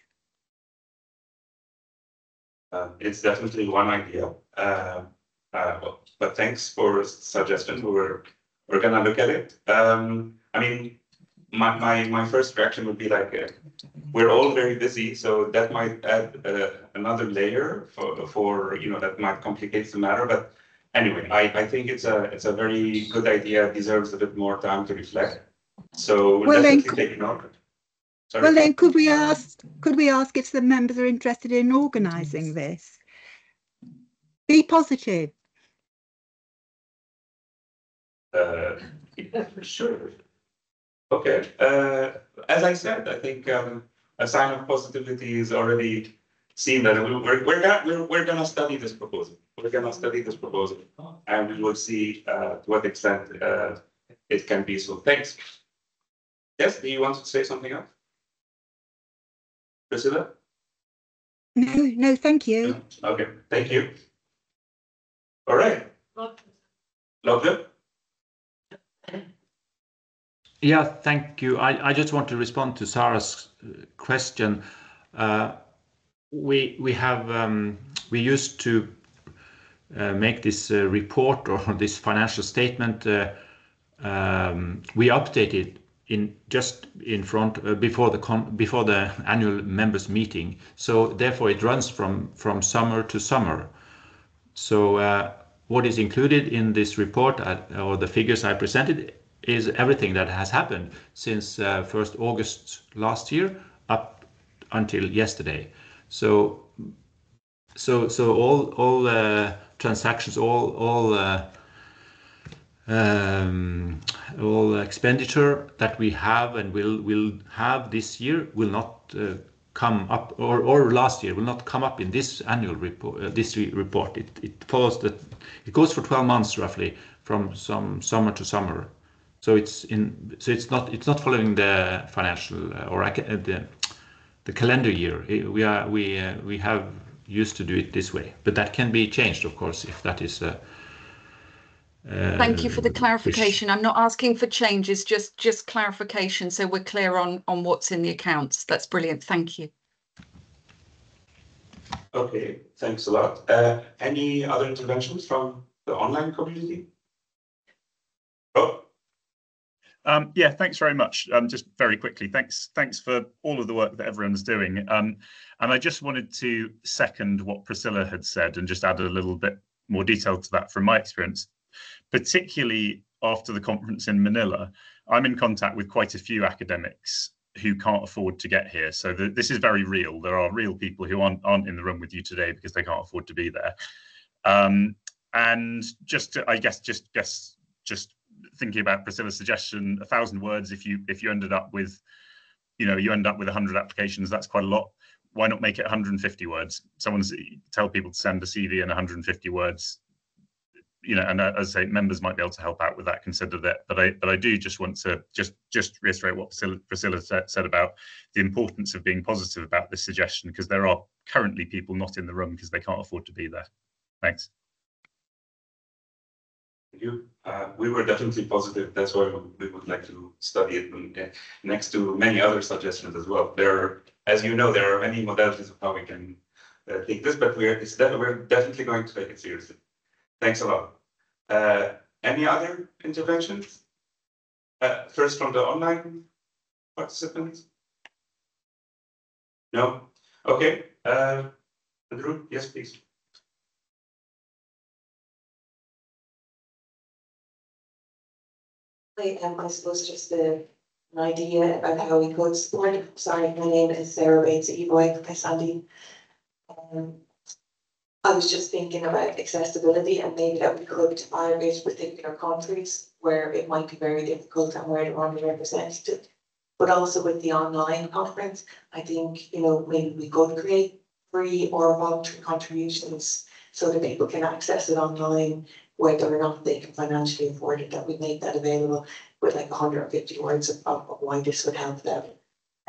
It's definitely one idea, but thanks for suggestion. We're gonna look at it. I mean, my first reaction would be like, we're all very busy, so that might add another layer for that might complicate the matter. But anyway, I think it's a very good idea. It deserves a bit more time to reflect. So we'll definitely take note. Sorry. Well, then could we ask if the members are interested in organising this? Be positive. Sure. Okay. As I said, I think a sign of positivity is already seen that we're gonna study this proposal. We're gonna study this proposal, and we will see to what extent it can be. So thanks. Yes. Do you want to say something else, Priscilla? No, thank you. Okay. Thank you. All right. Lotte? Yeah, thank you. I just want to respond to Sarah's question. We used to make this report or this financial statement. We updated before the annual members meeting. So therefore, it runs from summer to summer. So what is included in this report or the figures I presented is everything that has happened since 1st August last year up until yesterday. So all transactions, all expenditure that we have and will have this year will not come up, or last year will not come up in this annual report. It follows that it goes for 12 months roughly from some summer to summer. So it's not following the financial or the calendar year. We have used to do it this way, but that can be changed, of course, if that is. Thank you for the clarification. I'm not asking for changes, just clarification, so we're clear on what's in the accounts. That's brilliant. Thank you. Okay, thanks a lot. Any other interventions from the online community? Oh. Yeah, thanks very much. Just very quickly, thanks for all of the work that everyone's doing. And I just wanted to second what Priscilla had said and just add a little bit more detail to that from my experience, particularly after the conference in Manila. I'm in contact with quite a few academics who can't afford to get here. So this is very real. There are real people who aren't in the room with you today because they can't afford to be there. And I guess thinking about Priscilla's suggestion, 1,000 words. If you ended up with, you end up with 100 applications, that's quite a lot. Why not make it 150 words? Tell people to send a CV in 150 words. And as I say, members might be able to help out with that, consider that. But I do just want to just reiterate what Priscilla said about the importance of being positive about this suggestion, because there are currently people not in the room because they can't afford to be there. Thanks. Thank you. We were definitely positive. That's why we would like to study it next to many other suggestions as well. As you know, there are many modalities of how we can take this, but we're definitely going to take it seriously. Thanks a lot. Any other interventions? First from the online participants? No? Okay. Andrew, yes, please. I suppose just an idea about how we could support. Sorry, my name is Sarah Bates Evoy. Hi, Sandy. I was just thinking about accessibility and maybe that we could target particular countries where it might be very difficult and where they're underrepresented. But also with the online conference, I think, maybe we could create free or voluntary contributions so that people can access it online, whether or not they can financially afford it, that we make that available with like 150 words of why this would help them.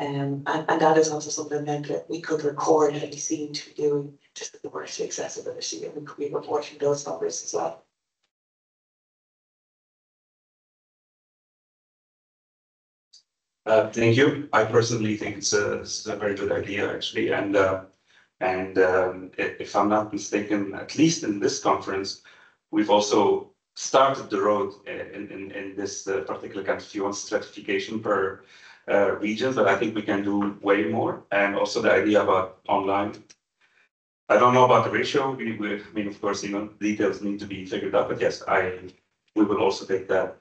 And that is also something that we could record and be seen to be doing just with the worst accessibility, and we could be reporting those numbers as well. Thank you. I personally think it's a very good idea, actually. And if I'm not mistaken, at least in this conference, we've also started the road in this particular kind of, if you want, stratification per regions, but I think we can do way more. And also the idea about online. I don't know about the ratio. I mean, of course, details need to be figured out, but yes, we will also take that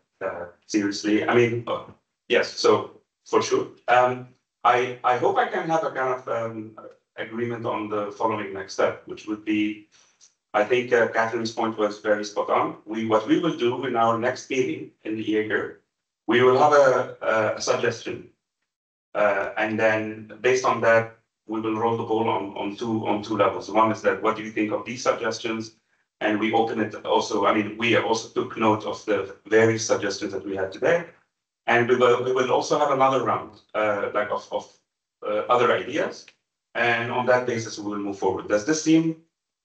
seriously. I mean, yes, so for sure. I hope I can have a kind of agreement on the following next step, which would be, I think Catherine's point was very spot on. What we will do in our next meeting in the IACR, we will have a suggestion. And then based on that, we will roll the ball on two levels. One is that, what do you think of these suggestions? And we open it also, I mean, we also took note of the various suggestions that we had today. And we will also have another round of other ideas. And on that basis, we will move forward. Does this seem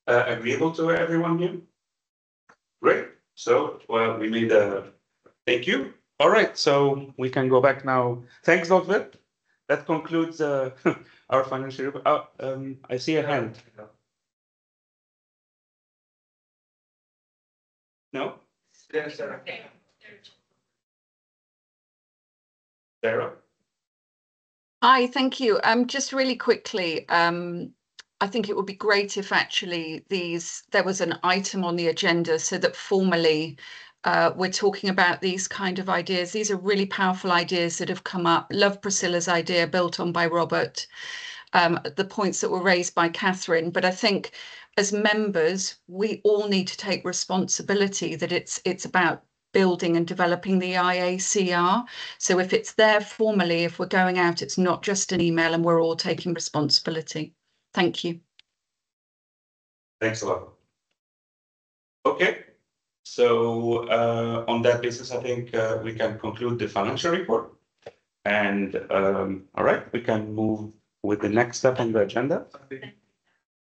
agreeable to everyone here? Great. So, well, we made thank you. All right, so we can go back now. Thanks, Dr. That concludes our financial report. I see a hand. No? Sarah. Sarah? Hi, thank you. Just really quickly, I think it would be great if actually there was an item on the agenda so that formally we're talking about these kind of ideas. These are really powerful ideas that have come up. Love Priscilla's idea, built on by Robert, the points that were raised by Catherine. But I think as members, we all need to take responsibility that it's about building and developing the IACR. So if it's there formally, if we're going out, it's not just an email, and we're all taking responsibility. Thank you. Thanks a lot. Okay. So on that basis, I think we can conclude the financial report. And all right, we can move with the next step on the agenda.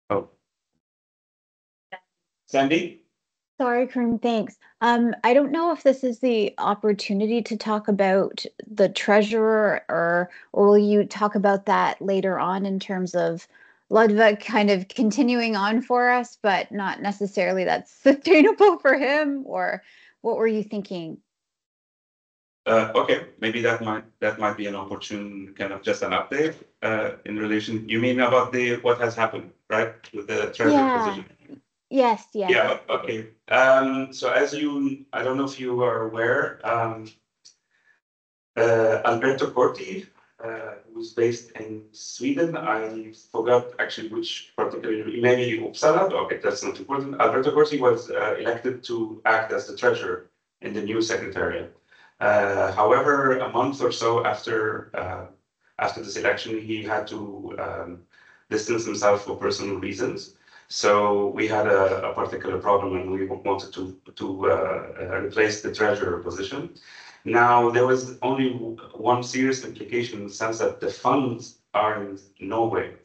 Oh. Sandy? Sorry, Karim, thanks. I don't know if this is the opportunity to talk about the treasurer, or will you talk about that later on in terms of Ludwig kind of continuing on for us, but not necessarily that's sustainable for him, or what were you thinking? Okay, maybe that might be an opportune kind of just an update in relation. You mean about what has happened, right, with the treasurer position? Yes, yes. Yeah, okay. So as I don't know if you are aware, Alberto Corti who's based in Sweden. I forgot actually which particular, maybe Uppsala. Okay, that's not important. Alberto Corsi was elected to act as the treasurer in the new secretariat. However, a month or so after this election, he had to distance himself for personal reasons. So we had a particular problem, and we wanted to replace the treasurer position. Now, there was only one serious implication in the sense that the funds are in Norway.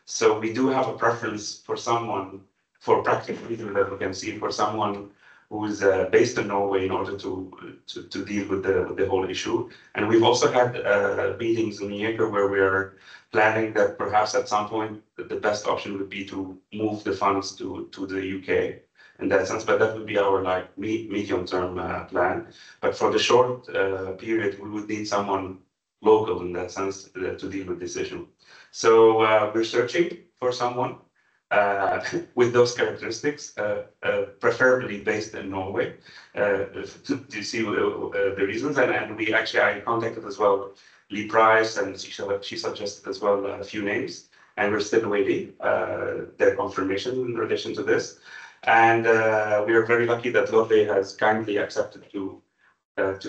So we do have a preference for someone, for practical reasons that we can see, for someone who's based in Norway in order to deal with the whole issue. And we've also had meetings in IACR where we are planning that perhaps at some point the best option would be to move the funds to the UK in that sense, but that would be our like medium-term plan. But for the short period, we would need someone local in that sense to deal with this issue. So we're searching for someone with those characteristics, preferably based in Norway, to see the reasons. And we actually, I contacted as well Lee Price, and she suggested as well a few names, and we're still waiting their confirmation in relation to this. And we are very lucky that Lothe has kindly accepted to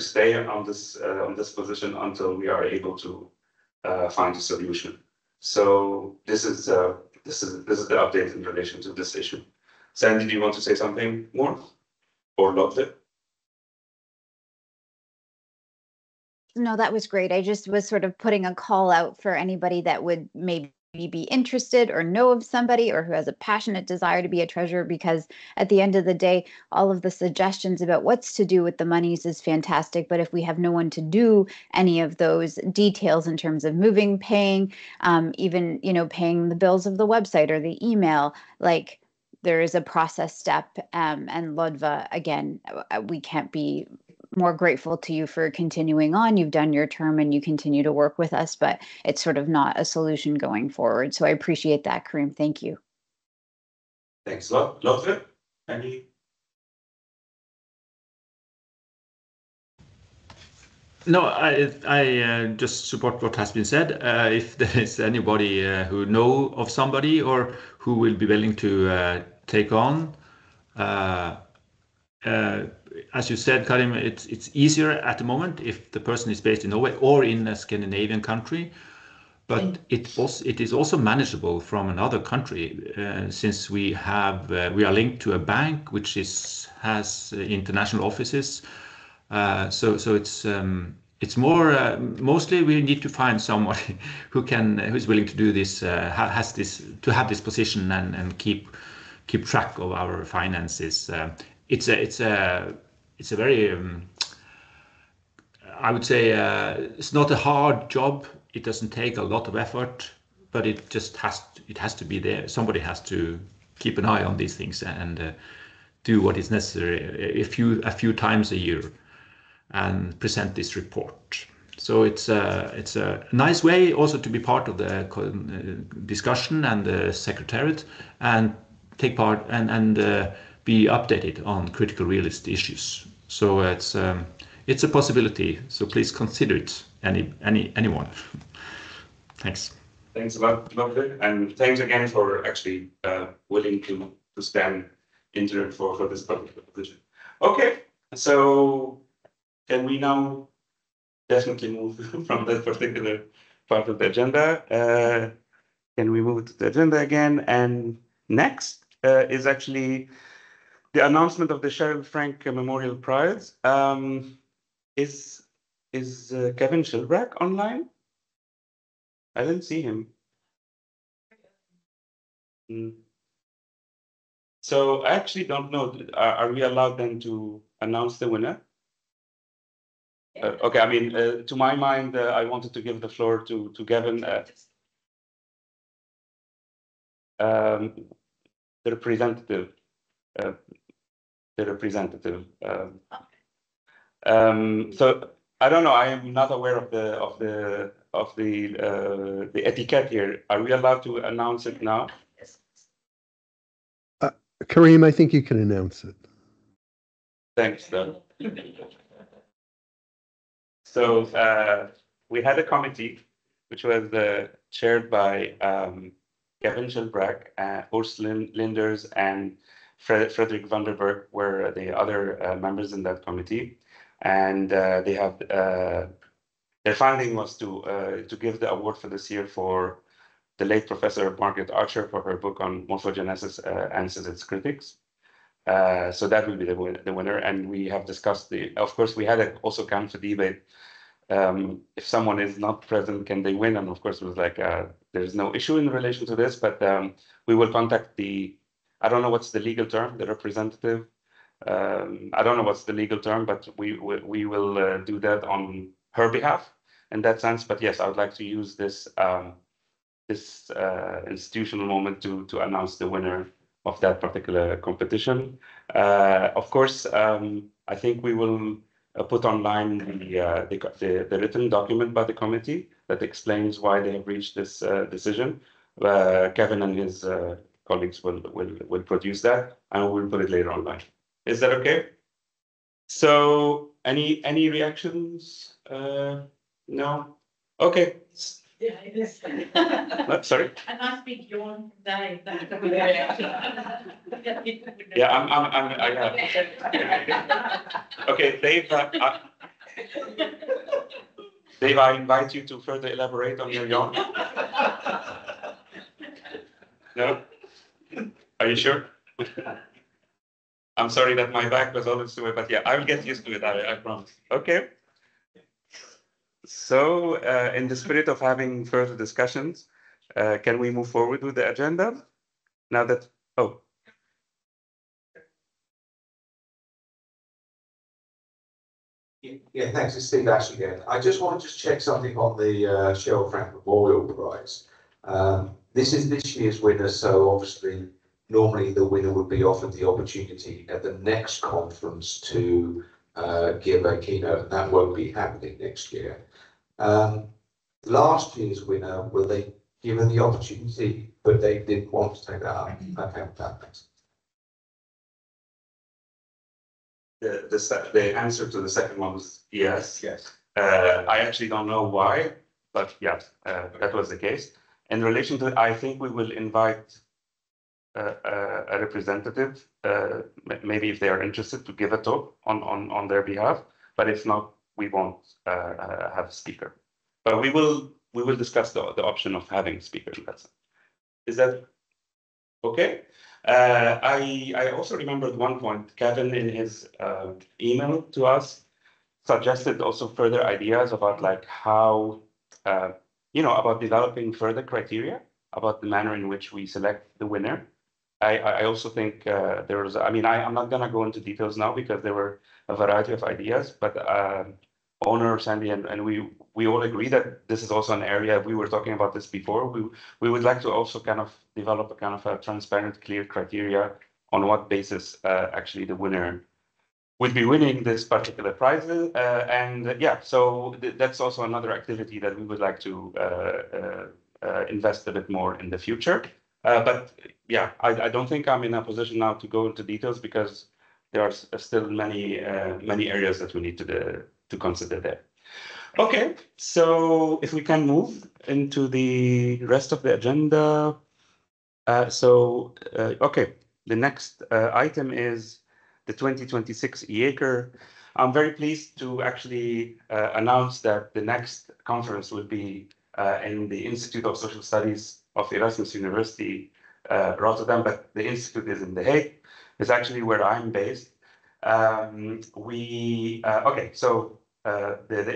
stay on this position until we are able to find a solution. So this is the update in relation to this issue. Sandy, do you want to say something more, or Lothe? No, that was great. I just was sort of putting a call out for anybody that would maybe be interested or know of somebody or who has a passionate desire to be a treasurer, because at the end of the day, all of the suggestions about what's to do with the monies is fantastic. But if we have no one to do any of those details in terms of moving, paying, even, paying the bills of the website or the email, like there is a process step. And Lodva, again, we can't be more grateful to you for continuing on. You've done your term and you continue to work with us, but it's sort of not a solution going forward. So I appreciate that, Karim. Thank you. Thanks a lot. Lotve, any? No, I just support what has been said. If there is anybody who know of somebody or who will be willing to take on, as you said, Karim, it's easier at the moment if the person is based in Norway or in a Scandinavian country, but it is also manageable from another country since we are linked to a bank which has international offices. So it's more mostly we need to find somebody who's willing to do this, have this position and keep track of our finances. It's a very I would say it's not a hard job. It doesn't take a lot of effort, but it just has to be there. Somebody has to keep an eye on these things and do what is necessary a few times a year and present this report. So it's a nice way also to be part of the discussion and the secretariat and take part and be updated on critical realist issues. So it's a possibility. So please consider it, anyone. Thanks. Thanks a lot, Lotve, and thanks again for actually willing to stand interim for this particular position. Okay, so can we now definitely move from that particular part of the agenda? Can we move to the agenda again? And next is actually the announcement of the Cheryl Frank Memorial Prize. Is Kevin Shilbrack online? I didn't see him. So I actually don't know. Are we allowed then to announce the winner? Okay, I mean, to my mind, I wanted to give the floor to Gavin. The representative. So I don't know. I am not aware of the etiquette here. Are we allowed to announce it now? Karim, I think you can announce it. Thanks, Doug. So we had a committee which was chaired by Kevin Schilbrack, Horst Linders, and Frederick Vanderberg were the other members in that committee. And they have their finding was to give the award for this year for the late Professor Margaret Archer for her book on morphogenesis and its critics. So that will be the winner. And we have discussed of course, we had also come to debate if someone is not present, can they win? And of course, it was like, there's no issue in relation to this, but we will contact I don't know what's the legal term, the representative. I don't know what's the legal term, but we will do that on her behalf in that sense. But yes, I would like to use this institutional moment to announce the winner of that particular competition. Of course, I think we will put online the written document by the committee that explains why they have reached this decision. Kevin and his colleagues will produce that, and we'll put it later online. Is that okay? So, any reactions? No. Okay. Yeah, it is. Sorry. A nice big yawn from Dave. Yeah, okay, Dave. Dave, I invite you to further elaborate on your yawn. No? Are you sure? I'm sorry that my back was always to it, but yeah, I will get used to it, I promise. Okay. So, in the spirit of having further discussions, can we move forward with the agenda? Now that, Yeah, thanks. It's Steve Ash again. I just want to check something on the Cheryl Frank Memorial Prize. This is this year's winner, so obviously normally the winner would be offered the opportunity at the next conference to give a keynote, and that won't be happening next year. Last year's winner, were they given the opportunity, but they didn't want to take that up? Okay, thanks. The answer to the second one was yes. Yes. I actually don't know why, but yes, that was the case. In relation to it, I think we will invite a representative, maybe if they are interested, to give a talk on their behalf. But if not, we won't have a speaker. But we will discuss the option of having a speaker in that sense. Is that okay? I also remembered one point. Kevin, in his email to us, suggested also further ideas about like how, about developing further criteria about the manner in which we select the winner. I also think there was, I'm not gonna go into details now because there were a variety of ideas, but owner Sandy and we all agree that this is also an area, we were talking about this before, we would like to also kind of develop a kind of a transparent, clear criteria on what basis actually the winner would be winning this particular prize. So that's also another activity that we would like to invest a bit more in the future. But yeah, I don't think I'm in a position now to go into details because there are still many areas that we need to consider there. Okay, so if we can move into the rest of the agenda. Okay, the next item is the 2026 IACR. I'm very pleased to actually announce that the next conference will be in the Institute of Social Studies of Erasmus University, Rotterdam, but the institute is in The Hague. It's actually where I'm based. The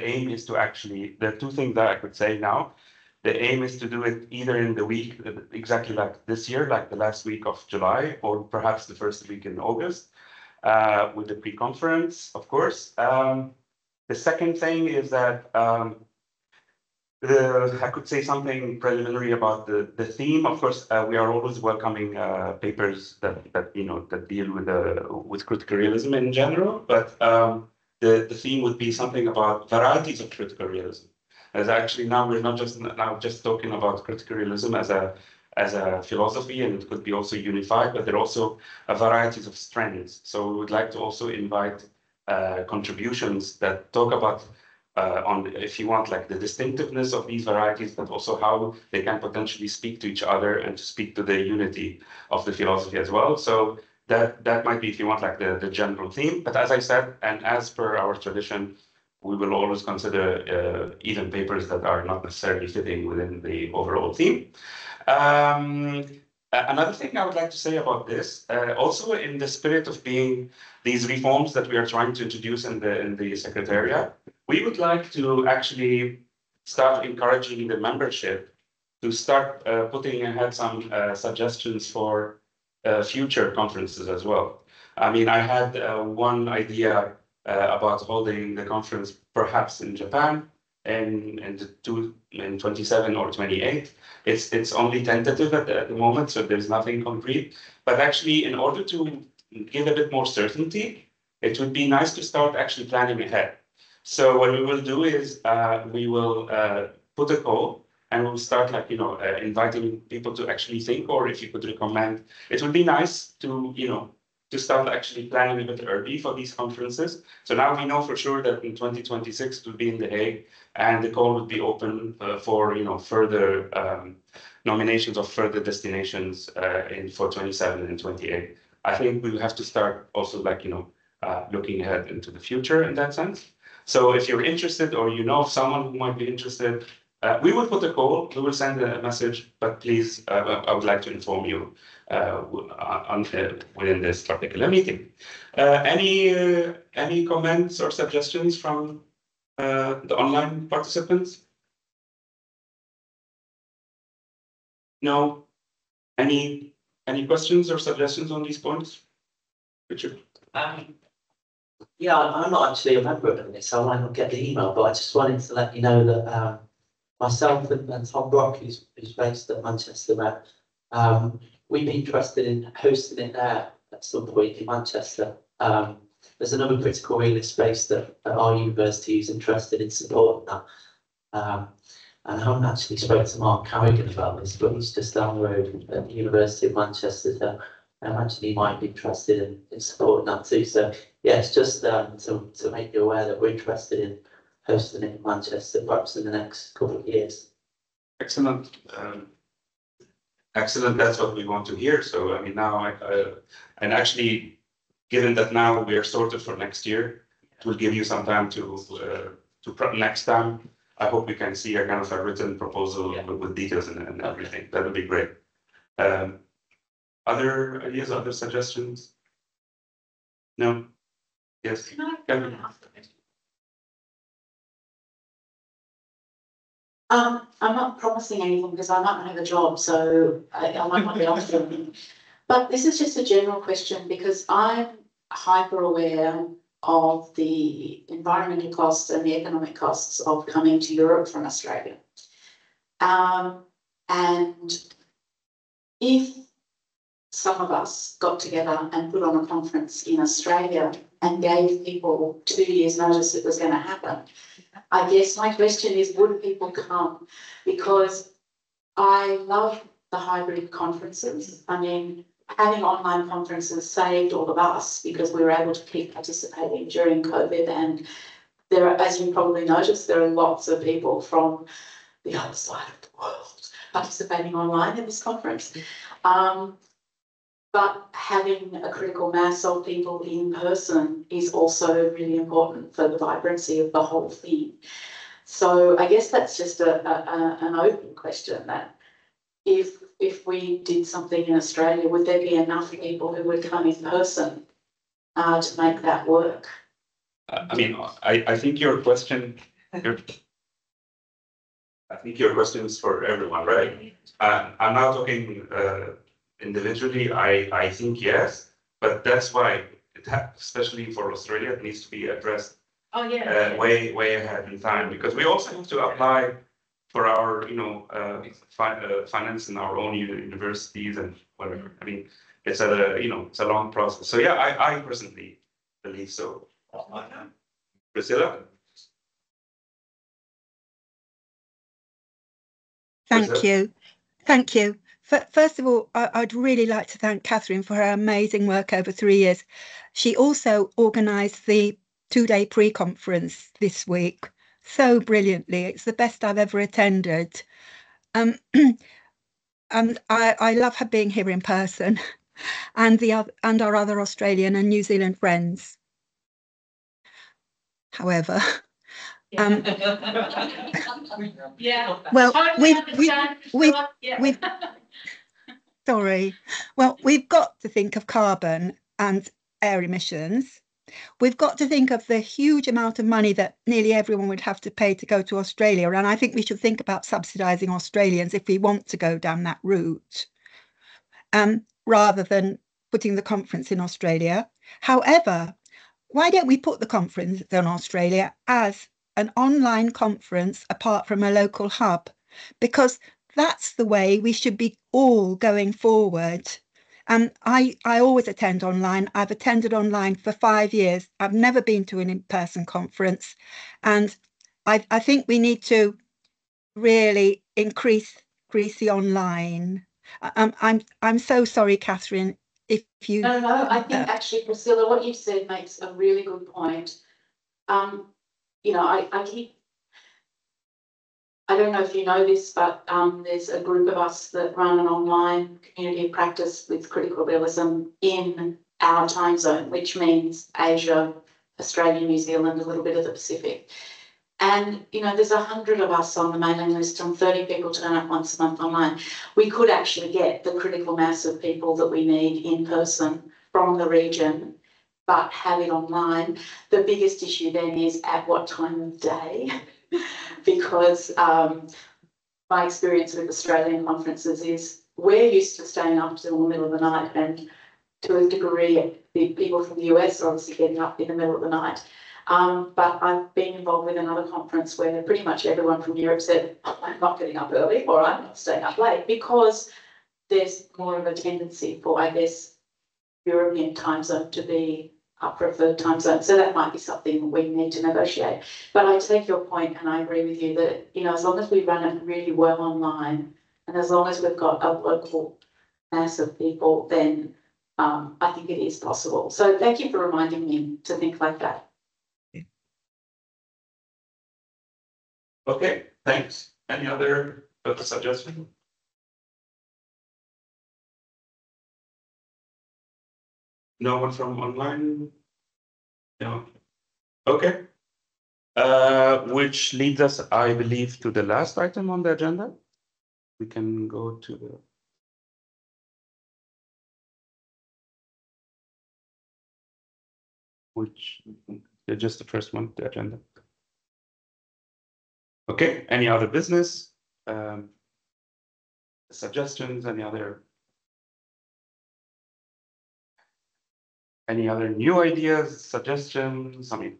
aim is to actually, there are two things that I could say now. The aim is to do it either in the week, exactly like this year, like the last week of July, or perhaps the first week in August, with the pre-conference, of course. The second thing is that I could say something preliminary about the theme. Of course, we are always welcoming papers that deal with critical realism in general, but the theme would be something about varieties of critical realism. As actually now we're not just talking about critical realism as a philosophy, and it could be also unified, but there are also varieties of strands. So we would like to also invite contributions that talk about on, if you want, like the distinctiveness of these varieties, but also how they can potentially speak to each other and to speak to the unity of the philosophy as well. So that might be, if you want, like the general theme. But as I said, and as per our tradition, we will always consider even papers that are not necessarily fitting within the overall theme. Another thing I would like to say about this, also in the spirit of being these reforms that we are trying to introduce in the Secretariat, we would like to actually start encouraging the membership to start putting ahead some suggestions for future conferences as well. I mean, I had one idea about holding the conference perhaps in Japan in 27 or 28. It's only tentative at the moment, so there's nothing concrete. But actually, in order to give a bit more certainty, it would be nice to start actually planning ahead. So what we will do is we will put a call and we'll start like, inviting people to actually think, or if you could recommend, it would be nice to, to start actually planning a bit early for these conferences. So now we know for sure that in 2026 it will be in The Hague, and the call would be open for, further nominations of further destinations for 27 and 28. I think we will have to start also like, looking ahead into the future in that sense. So if you're interested, or you know of someone who might be interested, we will put a call, we will send a message, but please, I would like to inform you within this particular meeting. Any comments or suggestions from the online participants? No? Any questions or suggestions on these points? Richard? Yeah, I'm not actually a member of this, so I might not get the email, but I just wanted to let you know that myself and Tom Brock, who's based at Manchester, we'd be interested in hosting it there at some point in Manchester. There's another critical realist based at our university who's interested in supporting that. And I haven't actually spoken to Mark Carrigan about this, but he's just down the road at the University of Manchester, so I imagine he might be interested in supporting that too. So yeah, it's just to make you aware that we're interested in hosting it in Manchester, perhaps in the next couple of years. Excellent. Excellent. That's what we want to hear. So I mean, now and actually, given that now we are sorted for next year, it will give you some time to next time. I hope we can see a kind of a written proposal with details and everything. That would be great. Other ideas, other suggestions? No? Yes? I'm not promising anything because I might not have a job, so I might not be able to do anything. But this is just a general question because I'm hyper aware of the environmental costs and the economic costs of coming to Europe from Australia. And if some of us got together and put on a conference in Australia and gave people 2 years' notice it was going to happen, I guess my question is, would people come? Because I love the hybrid conferences. I mean, having online conferences saved all of us because we were able to keep participating during COVID. And there are, as you probably noticed, there are lots of people from the other side of the world participating online in this conference. But having a critical mass of people in person is also really important for the vibrancy of the whole thing. So I guess that's just an open question, that if we did something in Australia, would there be enough people who would come in person to make that work? I mean, I think your question, is for everyone, right? I'm not talking individually. I think yes, but that's why especially for Australia, it needs to be addressed way ahead in time, because we also have to apply for our finance in our own universities and whatever. I mean, it's it's a long process. So yeah, I personally believe so. Priscilla? Thank you. First of all, I'd really like to thank Catherine for her amazing work over 3 years. She also organised the 2-day pre-conference this week. so brilliantly. It's the best I've ever attended. And I love being here in person and our other Australian and New Zealand friends. However, yeah. well, we've got to think of carbon and air emissions. We've got to think of the huge amount of money that nearly everyone would have to pay to go to Australia. And I think we should think about subsidising Australians if we want to go down that route, rather than putting the conference in Australia. However, why don't we put the conference in Australia as an online conference apart from a local hub? Because that's the way we should be all going forward. I always attend online. I've attended online for 5 years. I've never been to an in-person conference. And I think we need to really increase the online. I'm so sorry, Catherine, if you... No, I think actually, Priscilla, what you've said makes a really good point. You know, I don't know if you know this, but there's a group of us that run an online community of practice with critical realism in our time zone, which means Asia, Australia, New Zealand, a little bit of the Pacific. And, you know, there's 100 of us on the mailing list and 30 people turn up once a month online. We could actually get the critical mass of people that we need in person from the region, but have it online. The biggest issue then is at what time of day, because my experience with Australian conferences is we're used to staying up till the middle of the night, and to a degree, the people from the US are obviously getting up in the middle of the night. But I've been involved with another conference where pretty much everyone from Europe said, I'm not getting up early or I'm not staying up late, because there's more of a tendency for, I guess, European time zone to be a preferred time zone. So that might be something we need to negotiate. But I take your point and I agree with you that, you know, as long as we run it really well online and as long as we've got a local mass of people, then I think it is possible. So thank you for reminding me to think like that. Okay, thanks. Any other suggestions? No one from online? No. Okay. Which leads us, I believe, to the last item on the agenda. We can go to the... Which, just the first one, the agenda. Okay, any other business? Suggestions, any other new ideas, suggestions? I mean,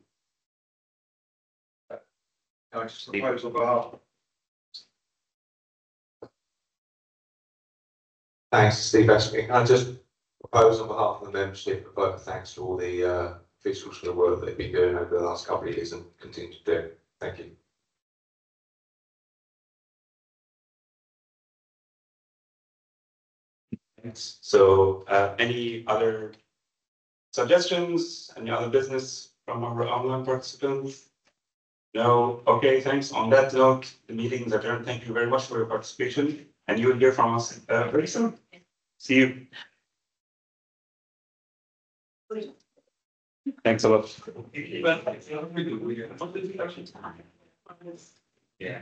Thanks, Steve. Actually, I just propose on behalf of the membership a vote of thanks to all the officials for the work they've been doing over the last couple of years and continue to do. Thank you. thanks. So, any other suggestions? Any other business from our online participants? No. Okay, thanks. On that note, the meeting is adjourned. Thank you very much for your participation, and you will hear from us very soon. See you. Thanks a lot. Yeah.